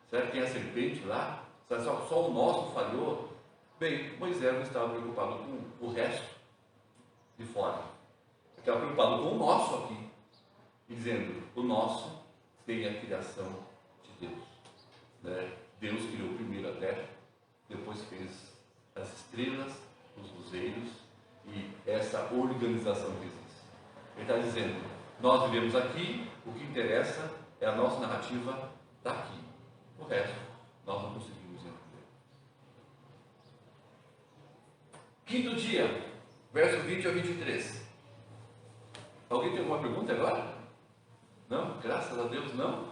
Será que tem a serpente lá? Será que só o nosso falhou? Bem, Moisés não estava preocupado com o resto de fora. Ele estava preocupado com o nosso aqui, dizendo: o nosso tem a criação de Deus. Deus criou primeiro a terra, depois fez as estrelas, os luzeiros e essa organização que existe. Ele está dizendo: nós vivemos aqui, o que interessa é a nossa narrativa daqui. O resto nós não conseguimos entender. Quinto dia, verso 20 a 23. Alguém tem alguma pergunta agora? Não? Graças a Deus, não?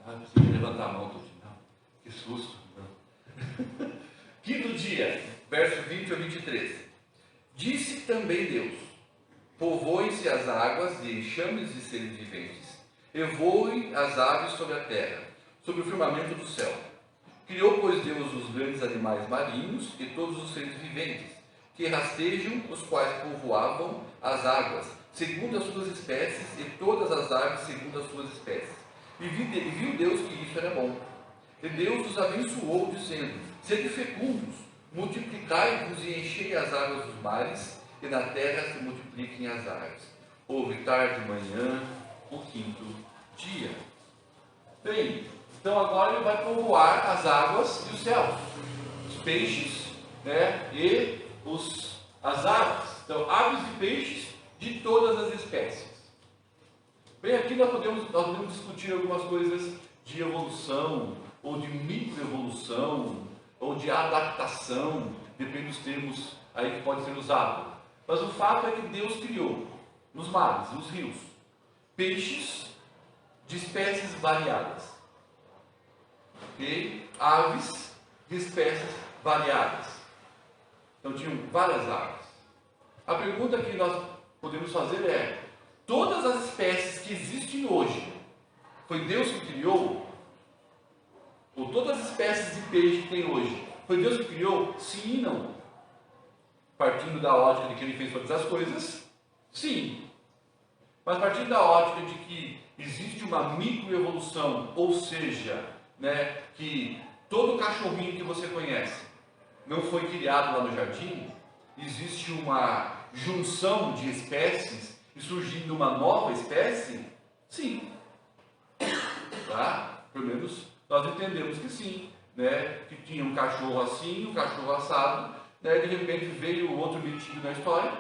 Preciso levantar a mão, não. Que susto. Não. Quinto dia, verso 20 a 23. Disse também Deus: povoem-se as águas de enxames de seres viventes, e voem as aves sobre a terra, sobre o firmamento do céu. Criou, pois, Deus os grandes animais marinhos e todos os seres viventes, que rastejam, os quais povoavam as águas, segundo as suas espécies, e todas as aves segundo as suas espécies. E viu Deus que isso era bom. E Deus os abençoou, dizendo: sede fecundos, multiplicai-vos e enchei as águas dos mares, e na terra se multipliquem as aves. Houve tarde e manhã, o quinto dia. Bem, então agora ele vai povoar as águas e os céus, os peixes, né, e as aves. Então, aves e peixes de todas as espécies. Bem, aqui nós podemos discutir algumas coisas de evolução, ou de microevolução, ou de adaptação, depende dos termos aí que pode ser usado. Mas o fato é que Deus criou nos mares, nos rios, peixes de espécies variadas, okay? Aves de espécies variadas. Então tinham várias aves. A pergunta que nós podemos fazer é: todas as espécies que existem hoje, foi Deus que criou? Ou todas as espécies de peixe que tem hoje, foi Deus que criou? Sim e não. Partindo da ótica de que Ele fez todas as coisas, sim. Mas partindo da ótica de que existe uma microevolução, ou seja, né, que todo cachorrinho que você conhece não foi criado lá no jardim, existe uma junção de espécies e surgindo uma nova espécie? Sim. Tá? Pelo menos nós entendemos que sim, né? Que tinha um cachorro assim, um cachorro assado, né? De repente veio outro metido na história,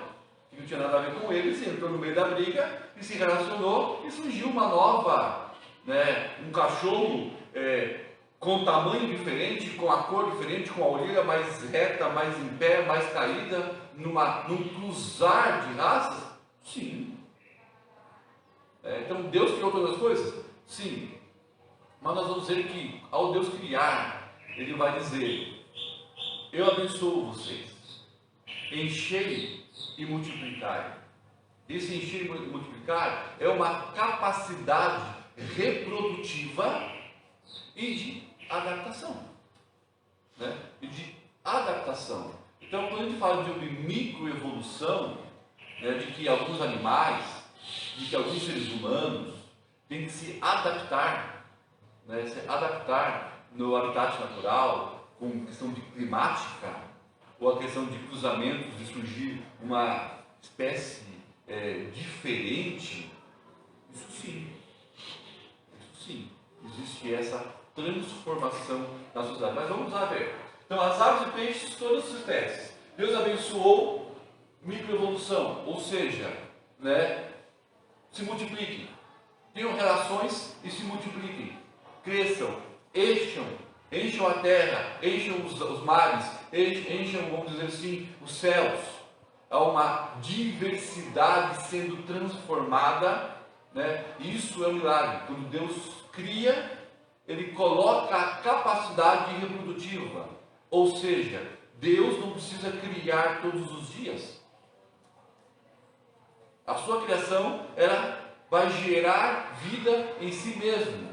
que não tinha nada a ver com eles, entrou no meio da briga e se relacionou e surgiu uma nova, né? Um cachorro com tamanho diferente, com a cor diferente, com a orelha mais reta, mais em pé, mais caída, num cruzar de raças? Sim. Então Deus criou todas as coisas? Sim. Mas nós vamos dizer que ao Deus criar, Ele vai dizer: eu abençoo vocês, enchei e multiplicai. Esse encher e multiplicar é uma capacidade reprodutiva e de adaptação, né? E de adaptação. Então, quando a gente fala de microevolução, né, de que alguns animais, de que alguns seres humanos têm que se adaptar, né, se adaptar no habitat natural, com questão de climática, ou a questão de cruzamentos, de surgir uma espécie diferente, isso sim, existe essa transformação na sociedade. Mas vamos lá ver. Então, as aves e peixes, todas as espécies. Deus abençoou microevolução, ou seja, né, se multipliquem, tenham relações e se multipliquem, cresçam, encham a terra, encham os mares, encham, vamos dizer assim, os céus. Há uma diversidade sendo transformada, né? Isso é um milagre. Quando Deus cria, Ele coloca a capacidade reprodutiva, ou seja, Deus não precisa criar todos os dias. A sua criação, ela vai gerar vida em si mesmo.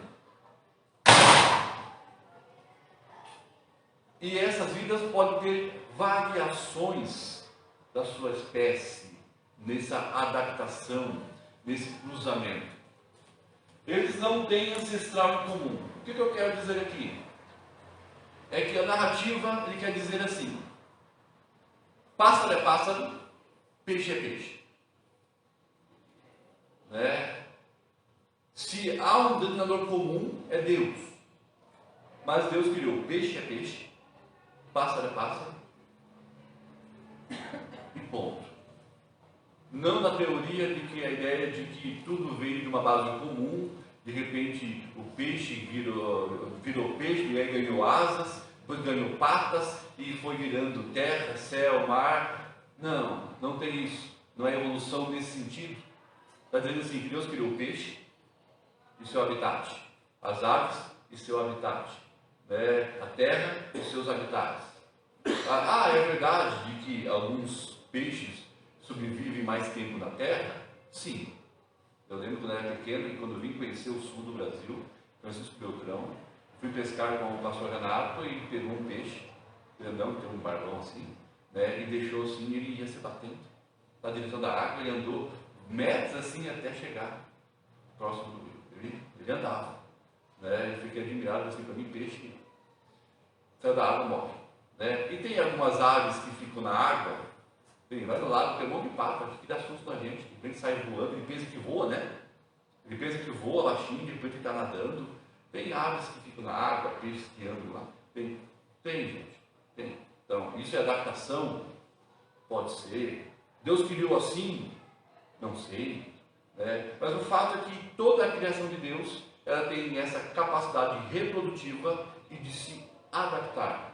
E essas vidas podem ter variações da sua espécie, nessa adaptação, nesse cruzamento. Eles não têm ancestral em comum. O que eu quero dizer aqui? É que a narrativa, ele quer dizer assim: pássaro é pássaro, peixe é peixe. Né? Se há um denominador comum, é Deus. Mas Deus criou peixe é peixe, pássaro é pássaro, e ponto. Não na teoria de que a ideia de que tudo veio de uma base comum, de repente o peixe virou peixe, e aí ganhou asas, depois ganhou patas, e foi virando terra, céu, mar. Não, não tem isso. Não é evolução nesse sentido. Está dizendo assim, que Deus criou o peixe e seu habitat, as aves e seu habitat, né? A terra e seus habitats. É verdade de que alguns peixes sobrevivem mais tempo na terra? Sim. Eu lembro quando eu era pequeno e quando eu vim conhecer o sul do Brasil, Francisco Beltrão, fui pescar com o pastor Renato e pegou um peixe, grandão, que tem um barbão assim, né, e deixou assim, ele ia se batendo na direção da água, ele andou metros assim até chegar próximo do rio. Ele andava, né, eu fiquei admirado assim, para mim, peixe saiu da água, morre, né? E tem algumas aves que ficam na água, vai no lago, tem um monte de pato aqui que dá susto na gente, de repente sai voando, ele pensa que voa, né? Ele pensa que voa baixinho, de repente está nadando. Tem aves que ficam na água, peixes que andam lá. Tem, gente, tem. Então, isso é adaptação? Pode ser. Deus criou assim? Não sei. Né? Mas o fato é que toda a criação de Deus, ela tem essa capacidade reprodutiva e de se adaptar.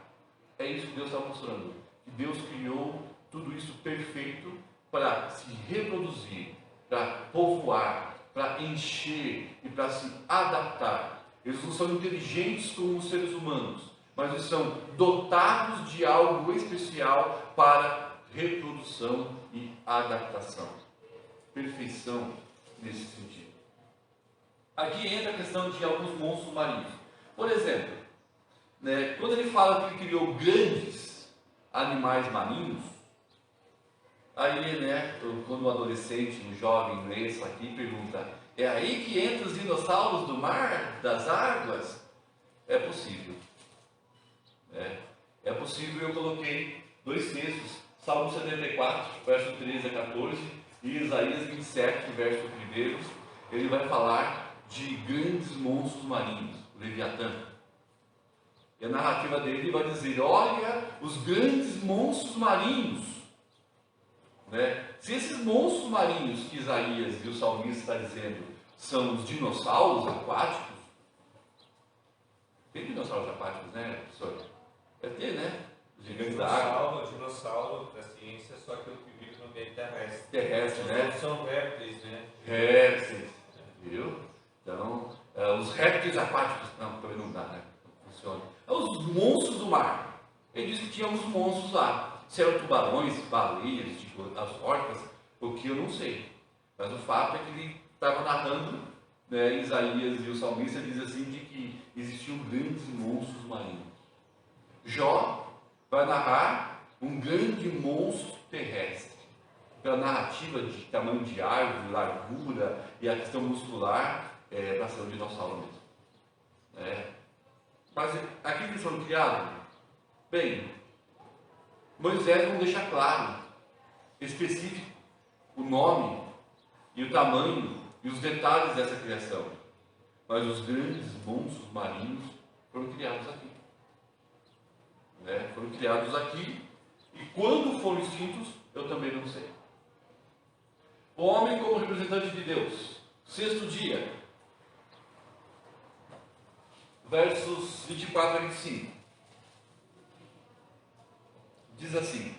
É isso que Deus está mostrando. Que Deus criou tudo isso perfeito para se reproduzir, para povoar, para encher e para se adaptar. Eles não são inteligentes como os seres humanos, mas eles são dotados de algo especial para reprodução e adaptação. Perfeição nesse sentido. Aqui entra a questão de alguns monstros marinhos. Por exemplo, né, quando ele fala que ele criou grandes animais marinhos, aí, né, quando o adolescente, o jovem lê isso aqui, pergunta: é aí que entram os dinossauros do mar, das águas? É possível. É possível. Eu coloquei 2 textos, Salmo 74, verso 13 a 14, e Isaías 27, verso 1. Ele vai falar de grandes monstros marinhos, o Leviatã. E a narrativa dele vai dizer: olha os grandes monstros marinhos. Né? Se esses monstros marinhos que Isaías e o salmista está dizendo são os dinossauros aquáticos, tem dinossauros aquáticos, né, professor? Deve ter, né? Os gigantes da água. Dinossauro da ciência, só que o que vive no ambiente terrestre. Terrestre, né? São répteis, né? Répteis, viu? Então, os répteis aquáticos, não, também não dá, né? Não funciona. Os monstros do mar. Ele disse que tinha uns monstros lá. Se eram tubarões, baleias, tipo, as orcas, o que eu não sei. Mas o fato é que ele estava narrando, né, Isaías e o salmista diz assim, de que existiam grandes monstros marinhos. Jó vai narrar um grande monstro terrestre. Pela narrativa de tamanho de árvore, largura e a questão muscular, para ser um dinossauro mesmo. Mas aqui que eles foram criados, bem, Moisés não deixa claro, específico, o nome e o tamanho e os detalhes dessa criação. Mas os grandes monstros marinhos foram criados aqui. Foram criados aqui, e quando foram extintos, eu também não sei. O homem como representante de Deus, 6º dia, versos 24 a 25. Diz assim: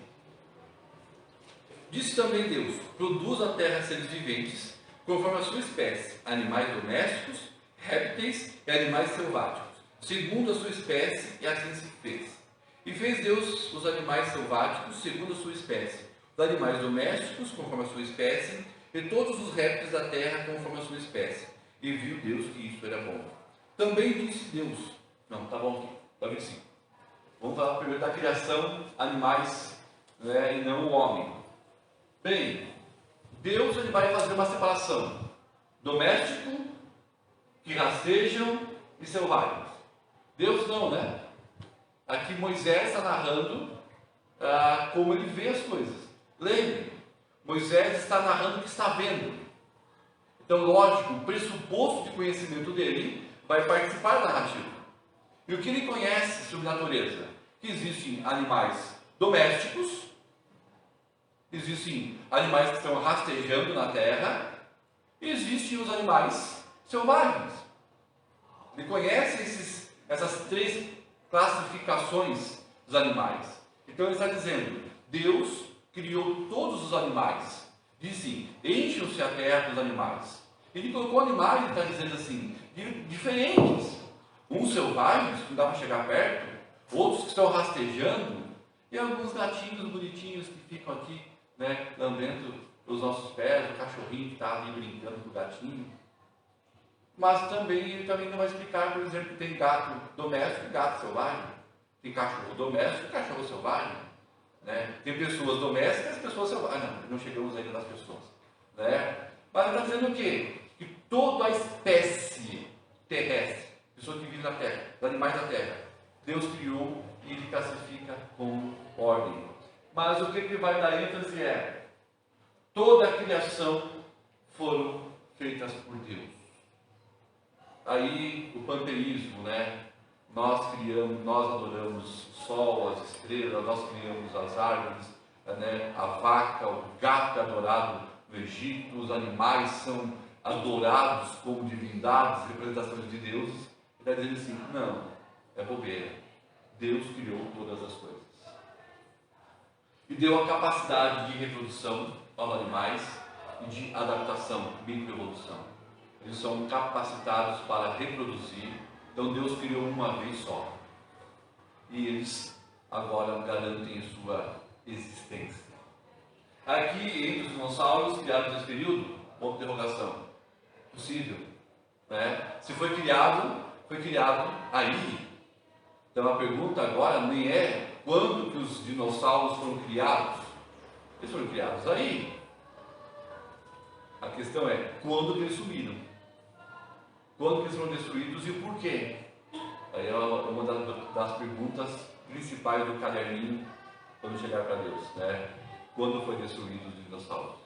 disse também Deus: produz a terra seres viventes, conforme a sua espécie, animais domésticos, répteis e animais selváticos, segundo a sua espécie, e assim se fez. E fez Deus os animais selváticos, segundo a sua espécie, os animais domésticos, conforme a sua espécie, e todos os répteis da terra, conforme a sua espécie. E viu Deus que isso era bom. Também disse Deus, não, tá bom aqui, tá 25. Vamos falar primeiro da criação, animais, né, e não o homem. Bem, Deus ele vai fazer uma separação: doméstico, que rastejam e selvagens. Deus não, né? Aqui Moisés está narrando como ele vê as coisas. Lembre, Moisés está narrando o que está vendo. Então, lógico, o pressuposto de conhecimento dele vai participar da narrativa. E o que ele conhece sobre a natureza? Que existem animais domésticos, existem animais que estão rastejando na terra, e existem os animais selvagens. Ele conhece essas 3 classificações dos animais. Então ele está dizendo: Deus criou todos os animais. Diz assim: encham-se a terra dos animais. Ele colocou animais, ele está dizendo assim, diferentes. Uns selvagens, que não dá para chegar perto, outros que estão rastejando, e alguns gatinhos bonitinhos que ficam aqui, né, lambendo os nossos pés, o cachorrinho que está ali brincando com o gatinho. Mas também ele também não vai explicar, por exemplo, que tem gato doméstico e gato selvagem, tem cachorro doméstico e cachorro selvagem, né? Tem pessoas domésticas e pessoas selvagens. Não chegamos ainda nas pessoas, né? Mas ele está dizendo o quê? Que toda a espécie terrestre, pessoas que vivem na terra, os animais da terra, Deus criou e ele classifica como ordem. Mas o que ele vai dar ênfase é: toda a criação foram feitas por Deus. Aí o panteísmo, né? Nós adoramos o sol, as estrelas, nós criamos as árvores, né? A vaca, o gato é adorado no Egito, os animais são adorados como divindades, representações de deuses. Ele está dizendo assim: não, é bobeira. Deus criou todas as coisas e deu a capacidade de reprodução aos animais e de adaptação, microevolução. Eles são capacitados para reproduzir. Então Deus criou uma vez só e eles agora garantem sua existência. Aqui, entre os dinossauros criados nesse período, ponto de interrogação: possível, né? Se foi criado aí. Então a pergunta agora nem é quando que os dinossauros foram criados. Eles foram criados aí. A questão é quando que eles sumiram, quando que eles foram destruídos e o porquê. Aí é uma das perguntas principais do caderninho quando chegar para Deus, né? Quando foi destruído os dinossauros?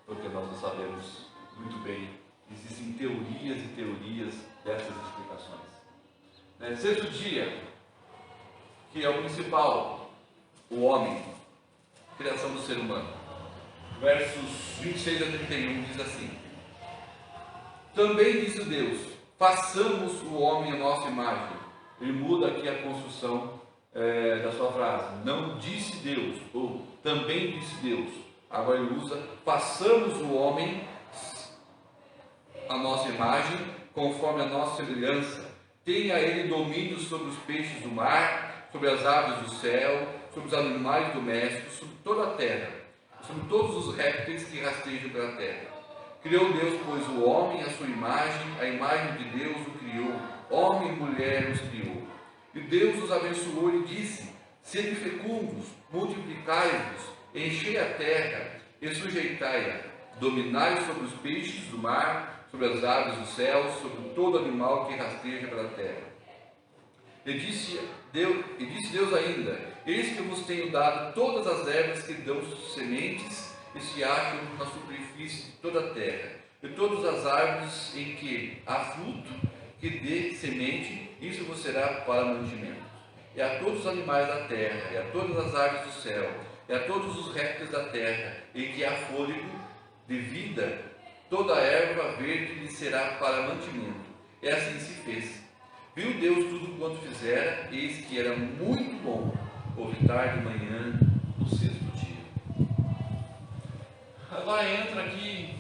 Porque nós não sabemos muito bem. Existem teorias e teorias dessas explicações. Sexto dia, que é o principal, o homem, criação do ser humano. Versos 26 a 31 diz assim: também disse Deus, façamos o homem à nossa imagem. Ele muda aqui a construção da sua frase. Não disse Deus, ou também disse Deus. Agora ele usa, façamos o homem à nossa imagem, conforme a nossa semelhança. Tenha ele domínio sobre os peixes do mar, sobre as aves do céu, sobre os animais domésticos, sobre toda a terra, sobre todos os répteis que rastejam pela terra. Criou Deus, pois, o homem à sua imagem, a imagem de Deus o criou, homem e mulher os criou. E Deus os abençoou e disse: sede fecundos, multiplicai-vos, enchei a terra e sujeitai-a, dominai sobre os peixes do mar, sobre as aves do céu, sobre todo animal que rasteja pela terra. E disse Deus ainda: eis que vos tenho dado todas as ervas que dão sementes e se acham na superfície de toda a terra, e todas as árvores em que há fruto que dê semente, isso vos será para mantimento. E a todos os animais da terra, e a todas as aves do céu, e a todos os répteis da terra, em que há fôlego de vida, toda a erva verde lhe será para mantimento. E assim se fez. Viu Deus tudo quanto fizera, eis que era muito bom. Houve tarde e manhã, no sexto dia. Agora entra aqui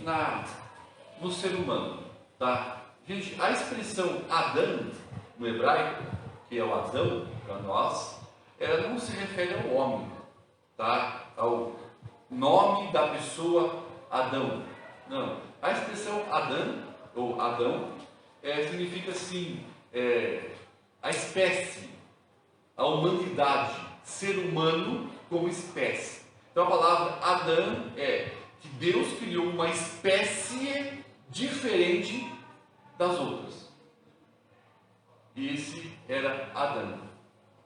no ser humano, tá? Gente, a expressão Adão, no hebraico, que é o Adão para nós, ela não se refere ao homem, tá? Ao nome da pessoa Adão. Não. A expressão Adão, ou Adão, significa assim, a espécie, a humanidade, ser humano como espécie. Então a palavra Adão é que Deus criou uma espécie diferente das outras. E esse era Adão.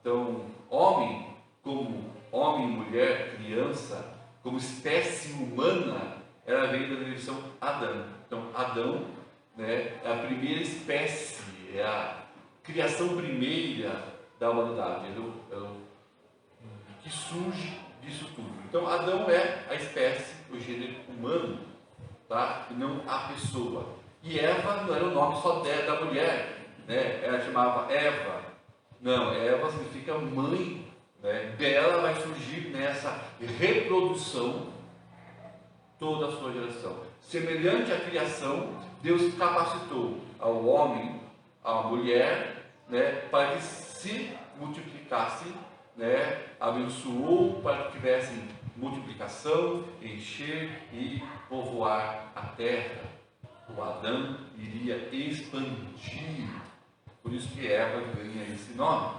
Então, homem, como homem, mulher, criança, como espécie humana, ela veio da definição Adão. Então, Adão, né, é a primeira espécie, é a criação primeira da humanidade, é o que surge disso tudo. Então, Adão é a espécie, o gênero humano, tá? E não a pessoa. E Eva não era o nome só da mulher, né? Ela chamava Eva. Não, Eva significa mãe, né? Dela vai surgir nessa reprodução toda a sua geração. Semelhante à criação, Deus capacitou ao homem, à mulher, né, para que se multiplicassem, né, abençoou para que tivessem multiplicação, encher e povoar a terra. o Adão iria expandir. Por isso que Eva ganha esse nome.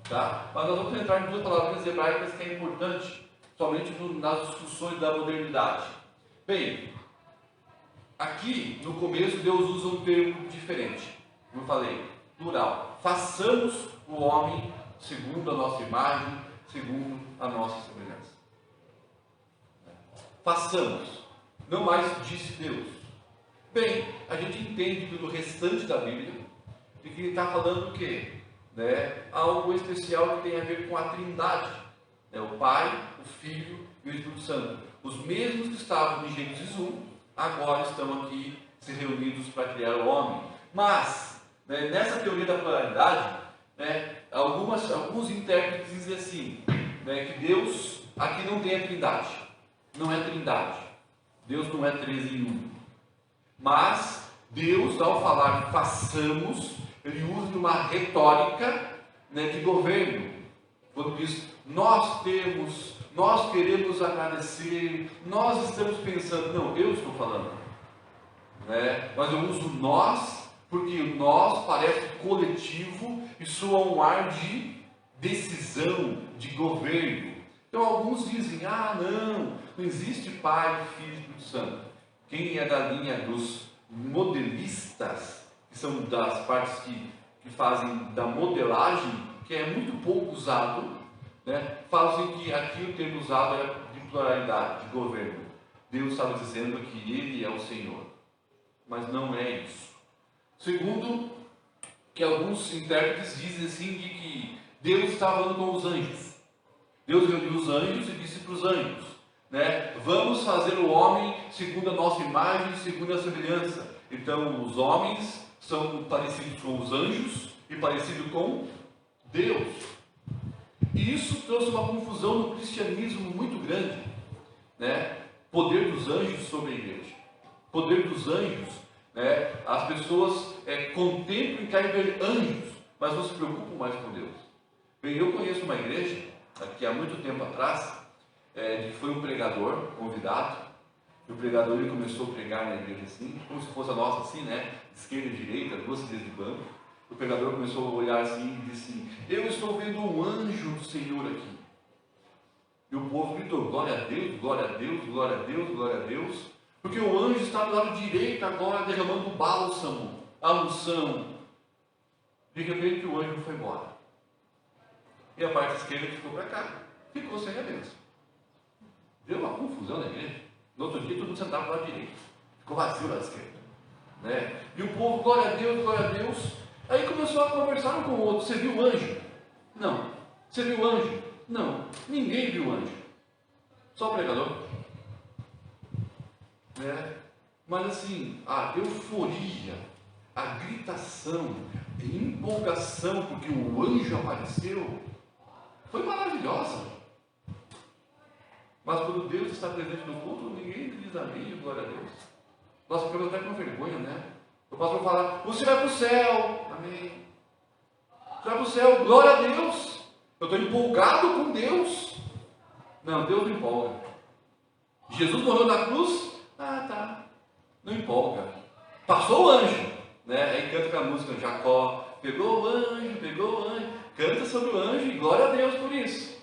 Tá? Mas nós vamos entrar em duas palavras hebraicas que é importante, somente nas discussões da modernidade. Bem, aqui no começo Deus usa um termo diferente. Como eu falei, plural. Façamos o homem segundo a nossa imagem, segundo a nossa semelhança. Façamos, não mais disse Deus. Bem, a gente entende pelo restante da Bíblia de que ele está falando o quê? Algo especial que tem a ver com a Trindade. O Pai, o Filho e o Espírito Santo. Os mesmos que estavam em Gênesis 1, agora estão aqui se reunidos para criar o homem. Mas, nessa teoria da pluralidade, alguns intérpretes dizem assim, que Deus aqui não tem a Trindade. Não é Trindade. Deus não é 3 em 1. Mas Deus, ao falar façamos, ele usa de uma retórica de governo. Quando diz nós queremos agradecer, nós estamos pensando, não, eu estou falando. Mas eu uso nós, porque nós parece coletivo e soa um ar de decisão, de governo. Então alguns dizem, não existe Pai, Filho e Espírito Santo. Quem é da linha dos modelistas, que são das partes que fazem da modelagem, que é muito pouco usado, falam que aqui o termo usado é de pluralidade, de governo. Deus estava dizendo que Ele é o Senhor, mas não é isso. Segundo, que alguns intérpretes dizem assim, de que Deus estava falando com os anjos. Deus reuniu os anjos e disse para os anjos, vamos fazer o homem segundo a nossa imagem, segundo a semelhança. Então os homens são parecidos com os anjos e parecidos com Deus. E isso trouxe uma confusão no cristianismo muito grande. Poder dos anjos sobre a igreja. Poder dos anjos, as pessoas contemplam e querem ver anjos, mas não se preocupam mais com Deus. Bem, eu conheço uma igreja, aqui há muito tempo atrás, que foi um pregador convidado, e o pregador ele começou a pregar na igreja assim, como se fosse a nossa assim, esquerda e direita, 2 cadeiras de banco. O pregador começou a olhar assim e disse assim, eu estou vendo um anjo do Senhor aqui. E o povo gritou, glória a Deus, glória a Deus, glória a Deus, glória a Deus, porque o anjo está do lado direito agora derramando o bálsamo, a unção. De repente o anjo foi embora. E a parte esquerda ficou para cá, ficou sem a bênção. Deu uma confusão na igreja. No outro dia todo mundo sentava do lado direito, ficou vazio lá da esquerda. E o povo, glória a Deus, glória a Deus. Aí começou a conversar um com o outro. Você viu o anjo? Não. Você viu o anjo? Não. Ninguém viu o anjo. Só o pregador. Mas assim, a euforia, a gritação, a empolgação porque o anjo apareceu, foi maravilhosa. Mas quando Deus está presente no culto, ninguém diz amém, glória a Deus. Nós ficamos até com vergonha, O pastor fala, você vai para o céu, amém. Você vai para o céu, glória a Deus. Eu estou empolgado com Deus. Não, Deus não empolga. Jesus morreu na cruz, tá. Não empolga. Passou o anjo, Aí canta com a música, Jacó, pegou o anjo, canta sobre o anjo e glória a Deus por isso,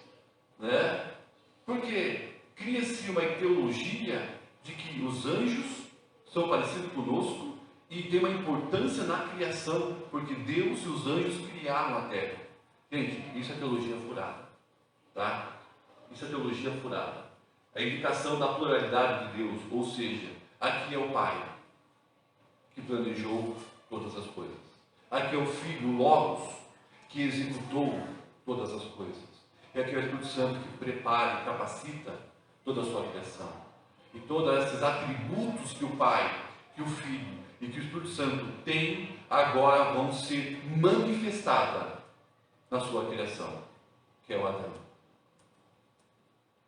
Porque cria-se uma teologia de que os anjos são parecidos conosco e tem uma importância na criação, porque Deus e os anjos criaram a terra. Gente, isso é teologia furada, tá? Isso é teologia furada. A indicação da pluralidade de Deus, ou seja, aqui é o Pai que planejou todas as coisas. Aqui é o Filho, o Logos, que executou todas as coisas. E aqui é o Espírito Santo que prepara e capacita toda a sua criação. E todos esses atributos que o Pai, que o Filho e que o Espírito Santo têm, agora vão ser manifestados na sua criação, que é o Adão.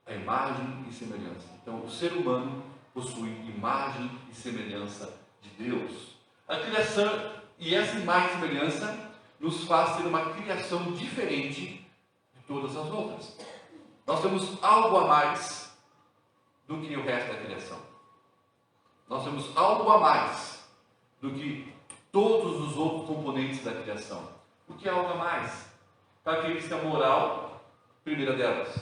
A imagem e semelhança. Então, o ser humano possui imagem e semelhança de Deus. A criação, e essa imagem e semelhança, nos faz ter uma criação diferente de todas as outras. Nós temos algo a mais do que o resto da criação. Nós temos algo a mais do que todos os outros componentes da criação. O que é algo a mais? Característica moral, primeira delas.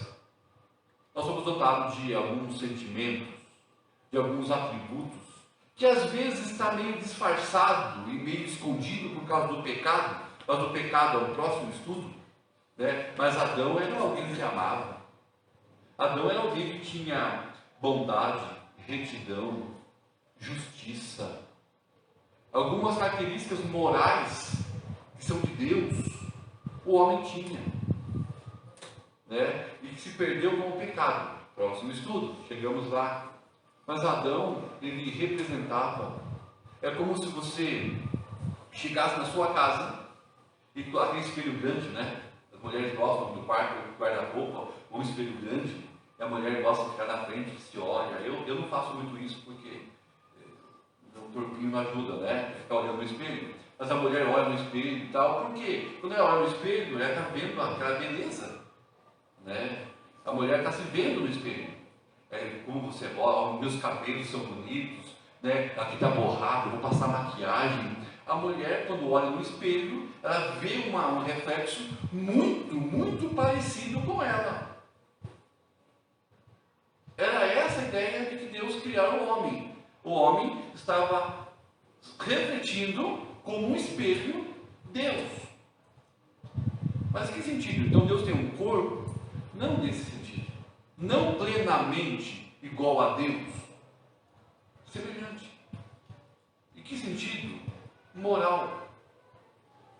Nós somos dotados de alguns sentimentos, de alguns atributos, que às vezes está meio disfarçado e meio escondido por causa do pecado, mas o pecado é um próximo estudo, né? Mas Adão era alguém que amava. Adão era alguém que tinha bondade, retidão, justiça, algumas características morais que são de Deus, o homem tinha, né? E que se perdeu com o pecado. Próximo estudo, chegamos lá. Mas Adão, ele representava, é como se você chegasse na sua casa e aquele espelho grande, né? As mulheres gostam do quarto, guarda-roupa, um espelho grande, e a mulher gosta de ficar na frente, se olha. Eu não faço muito isso porque o corpinho não ajuda, né? Ficar olhando no espelho. Mas a mulher olha no espelho e tal. Por quê? Quando ela olha no espelho, ela está vendo aquela beleza, né? A mulher está se vendo no espelho. Como você olha, meus cabelos são bonitos, né? Aqui está borrado, eu vou passar maquiagem. A mulher, quando olha no espelho, ela vê um reflexo muito parecido com ela. Era essa a ideia de que Deus criara o homem. O homem estava refletindo como um espelho Deus. Mas em que sentido? Então Deus tem um corpo? Não nesse sentido. Não plenamente igual a Deus. Semelhante. Em que sentido? Moral.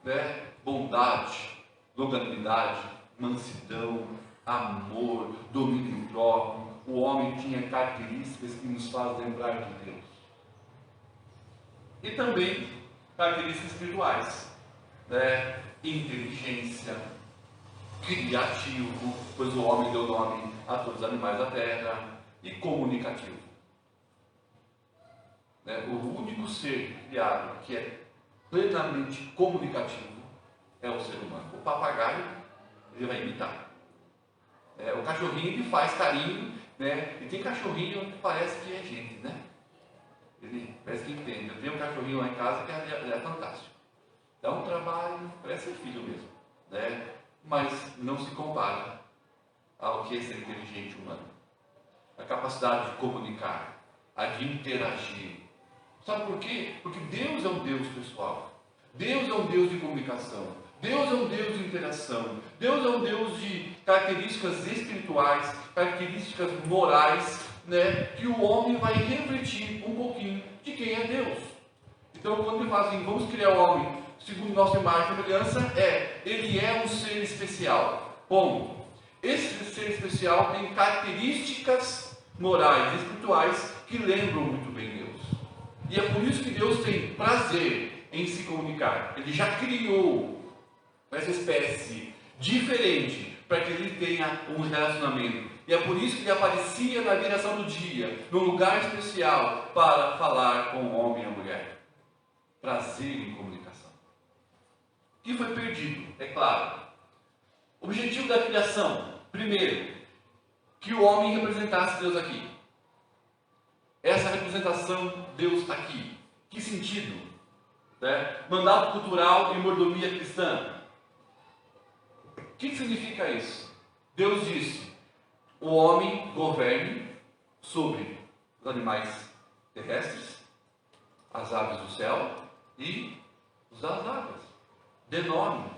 Né? Bondade, longanimidade, mansidão, amor, domínio próprio. O homem tinha características que nos fazem lembrar de Deus. E também características espirituais, né? Inteligência, criativo, pois o homem deu nome a todos os animais da terra, e comunicativo. Né? O único ser criado que é plenamente comunicativo é o ser humano. O papagaio, ele vai imitar. O cachorrinho, ele faz carinho, né? E tem cachorrinho que parece que é gente, né? Ele parece que entende. Eu tenho um cachorrinho lá em casa que é fantástico. Dá um trabalho, parece ser filho mesmo, né? Mas não se compara ao que é ser inteligente humano. A capacidade de comunicar, a de interagir. Sabe por quê? Porque Deus é um Deus pessoal. Deus é um Deus de comunicação. Deus é um Deus de interação. Deus é um Deus de características espirituais, características morais, né, que o homem vai refletir um pouquinho de quem é Deus. Então, quando ele fala assim, vamos criar o homem segundo nossa imagem e semelhança, ele é um ser especial. Ponto. Esse ser especial tem características morais e espirituais que lembram muito bem Deus. E é por isso que Deus tem prazer em se comunicar. Ele já criou essa espécie diferente para que ele tenha um relacionamento. E é por isso que ele aparecia na viração do dia, num lugar especial, para falar com o homem e a mulher. Prazer em comunicação. O que foi perdido? É claro. O objetivo da criação, primeiro, que o homem representasse Deus aqui. Essa representação Deus aqui. Que sentido? Né? Mandato cultural e mordomia cristã. O que significa isso? Deus disse: o homem governe sobre os animais terrestres, as aves do céu e os das águas. Dê nome,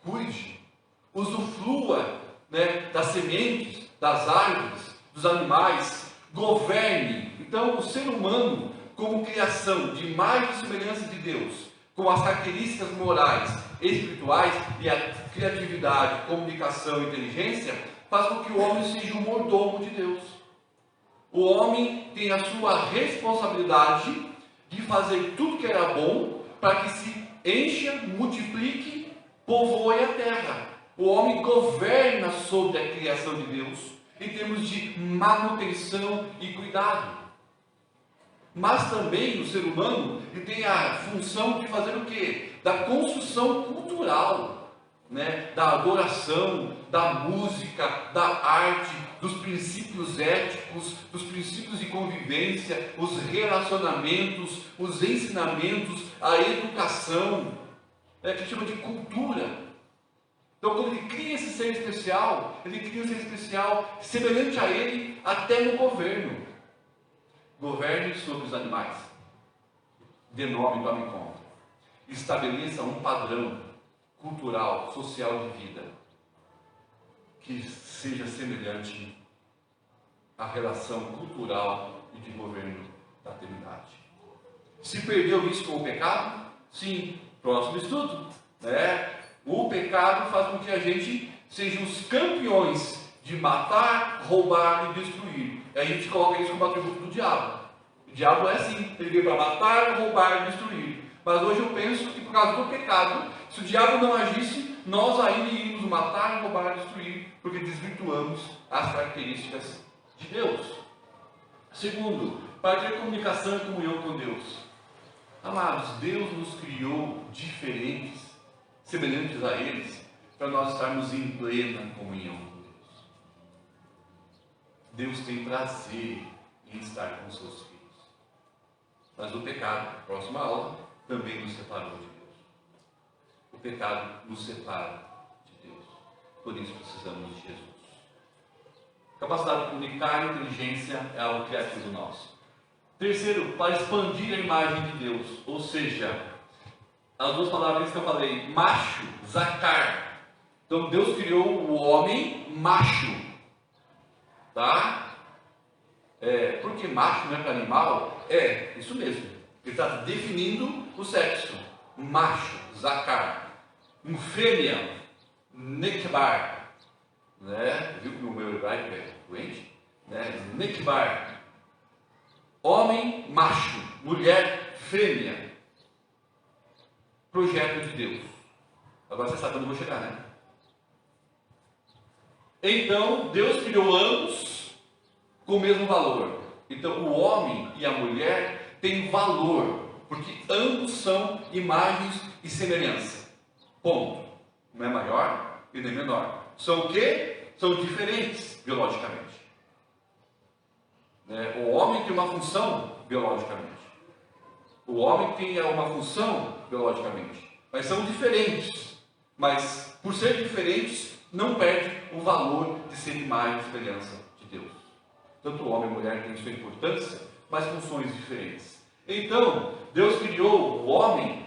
cuide, usufrua, né, das sementes, das árvores, dos animais, governe. Então, o ser humano, como criação de imagem e semelhança de Deus, com as características morais, espirituais e a criatividade, comunicação e inteligência, faz com que o homem seja um mordomo de Deus. O homem tem a sua responsabilidade de fazer tudo que era bom para que se encha, multiplique, povoe a terra. O homem governa sobre a criação de Deus em termos de manutenção e cuidado. Mas também o ser humano ele tem a função de fazer o quê? Da construção cultural. né, da adoração, da música, da arte, dos princípios éticos, dos princípios de convivência, os relacionamentos, os ensinamentos, a educação, que chama de cultura. Então, quando ele cria esse ser especial, ele cria um ser especial semelhante a ele até no governo. Governe sobre os animais. Dê nome e tome conta. Estabeleça um padrão cultural, social de vida que seja semelhante à relação cultural e de governo da Trindade. Se perdeu isso com o pecado? Sim. Próximo estudo, né? O pecado faz com que a gente seja os campeões de matar, roubar e destruir. E a gente coloca isso como atributo do diabo. O diabo é assim, ele veio para matar, roubar e destruir. Mas hoje eu penso que por causa do pecado, se o diabo não agisse, nós ainda iríamos matar, roubar e destruir, porque desvirtuamos as características de Deus. Segundo, para ter comunicação e comunhão com Deus. Amados, Deus nos criou diferentes, semelhantes a eles, para nós estarmos em plena comunhão com Deus. Deus tem prazer em estar com seus filhos. Mas o pecado, próxima aula, também nos separou de Deus. O pecado nos separa de Deus. Por isso precisamos de Jesus. Capacidade de comunicar e inteligência é algo criativo nosso. Terceiro, para expandir a imagem de Deus. Ou seja, as duas palavras que eu falei, macho, zakar. Então Deus criou o homem macho. Tá? Por que macho não é para animal? É, isso mesmo. Ele está definindo o sexo. Macho, zakar. Um fêmea, nekbar. Né? Viu que o meu hebraico é doente? Né? Nekbar. Homem, macho. Mulher, fêmea. Projeto de Deus. Agora você sabe onde eu vou chegar, né? Então, Deus criou ambos com o mesmo valor. Então, o homem e a mulher têm valor, porque ambos são imagens e semelhança. Ponto. Não é maior e nem menor. São o quê? São diferentes biologicamente. O homem tem uma função biologicamente. O homem tem uma função biologicamente. Mas são diferentes. Mas, por ser diferentes, não perde o valor de ser imagem e semelhança de Deus. Tanto o homem e a mulher têm sua importância, mas funções diferentes. Então, Deus criou o homem,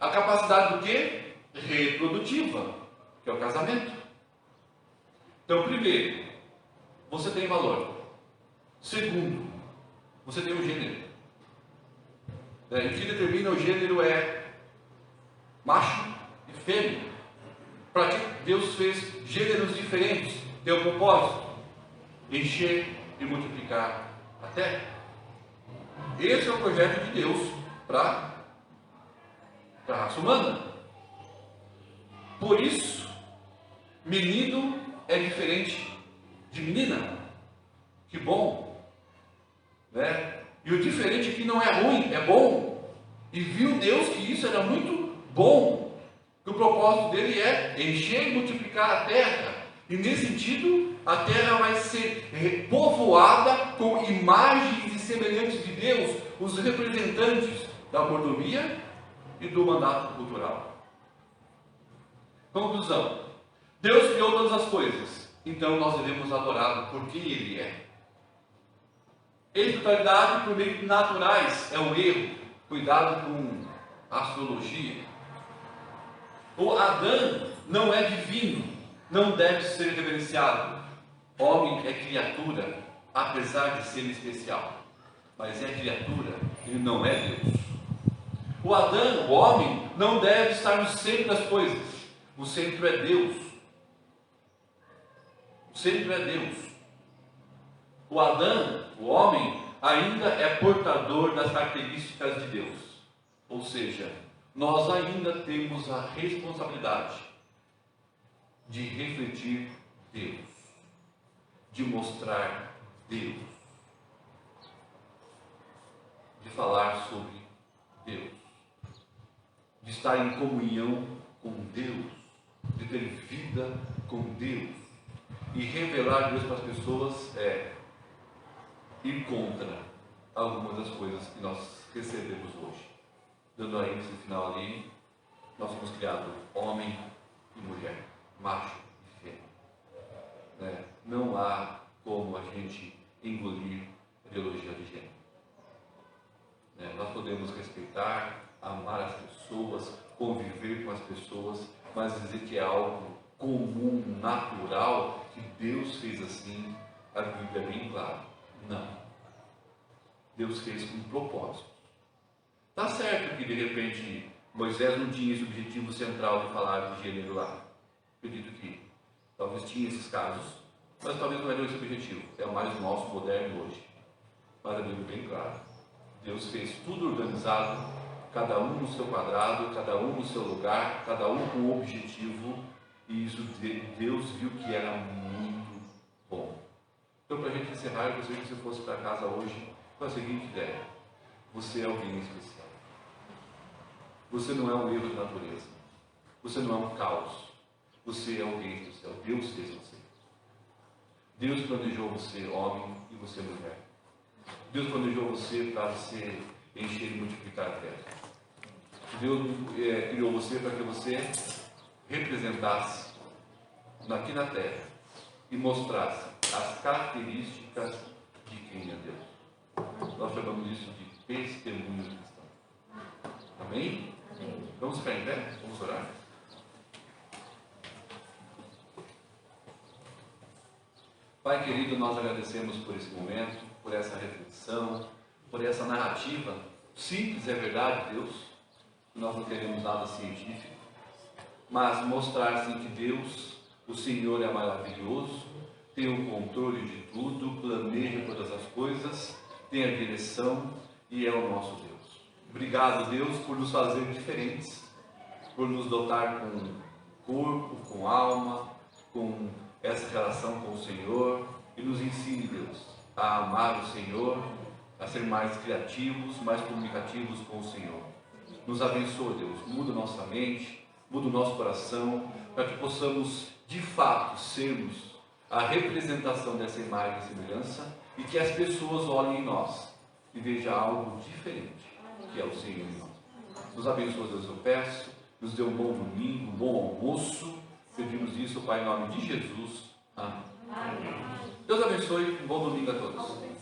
a capacidade do quê? Reprodutiva, que é o casamento. Então, primeiro, você tem valor. Segundo, você tem um gênero. E o que determina o gênero é macho e fêmea. Para que Deus fez gêneros diferentes? Tem um propósito: encher e multiplicar a terra. Esse é o projeto de Deus para a raça humana. Por isso, menino é diferente de menina. Que bom! E o diferente aqui não é ruim, é bom. E viu Deus que isso era muito bom. Que o propósito dele é encher e multiplicar a terra. E nesse sentido, a terra vai ser povoada com imagens e semelhantes de Deus, os representantes da mordomia e do mandato cultural. Conclusão: Deus criou todas as coisas, então nós devemos adorá-lo porque Ele é. Espiritualidade por meios naturais é um erro. Cuidado com a astrologia. O Adão não é divino, não deve ser reverenciado. Homem é criatura, apesar de ser especial, mas é criatura, ele não é Deus. O Adão, o homem, não deve estar no centro das coisas. O centro é Deus. O centro é Deus. O Adão, o homem, ainda é portador das características de Deus. Ou seja, nós ainda temos a responsabilidade de refletir Deus, de mostrar Deus, de falar sobre Deus, de estar em comunhão com Deus. ter vida com Deus. E revelar Deus para as pessoas é ir contra algumas das coisas que nós recebemos hoje. Dando a ênfase final ali, nós somos criados homem e mulher, macho e fêmea. Não há como a gente engolir a ideologia de gênero. Nós podemos respeitar, amar as pessoas, conviver com as pessoas, mas dizer que é algo comum, natural, que Deus fez assim, a Bíblia é bem clara. Não. Deus fez com propósito. Está certo que de repente Moisés não tinha esse objetivo central de falar de gênero lá. Acredito que talvez tinha esses casos, mas talvez não era esse o objetivo. É mais o nosso moderno hoje. Mas a Bíblia é bem clara. Deus fez tudo organizado, cada um no seu quadrado, cada um no seu lugar, cada um com um objetivo, e isso Deus viu que era muito bom. Então, para a gente encerrar, eu gostaria que você fosse para casa hoje com a seguinte ideia: você é alguém especial. Você não é um erro da natureza. Você não é um caos. Você é alguém especial. Deus fez você. Deus planejou você homem e você mulher. Deus planejou você para você encher e multiplicar a terra. Deus criou você para que você representasse aqui na terra e mostrasse as características de quem é Deus. Nós chamamos isso de testemunho cristão. Amém? Amém. Vamos ficar em pé? Vamos orar? Pai querido, nós agradecemos por esse momento, por essa reflexão, por essa narrativa simples, é verdade, Deus. Nós não queremos nada científico, mas mostrar assim que Deus, o Senhor é maravilhoso, tem o controle de tudo, planeja todas as coisas, tem a direção e é o nosso Deus. Obrigado, Deus, por nos fazer diferentes, por nos dotar com corpo, com alma, com essa relação com o Senhor, e nos ensine, Deus, a amar o Senhor, a ser mais criativos, mais comunicativos com o Senhor. Nos abençoa, Deus, muda nossa mente, muda o nosso coração, para que possamos, de fato, sermos a representação dessa imagem e semelhança, e que as pessoas olhem em nós e vejam algo diferente, que é o Senhor em nós. Nos abençoa, Deus, eu peço, nos dê um bom domingo, um bom almoço. Pedimos isso, Pai, em nome de Jesus. Amém. Deus abençoe, um bom domingo a todos.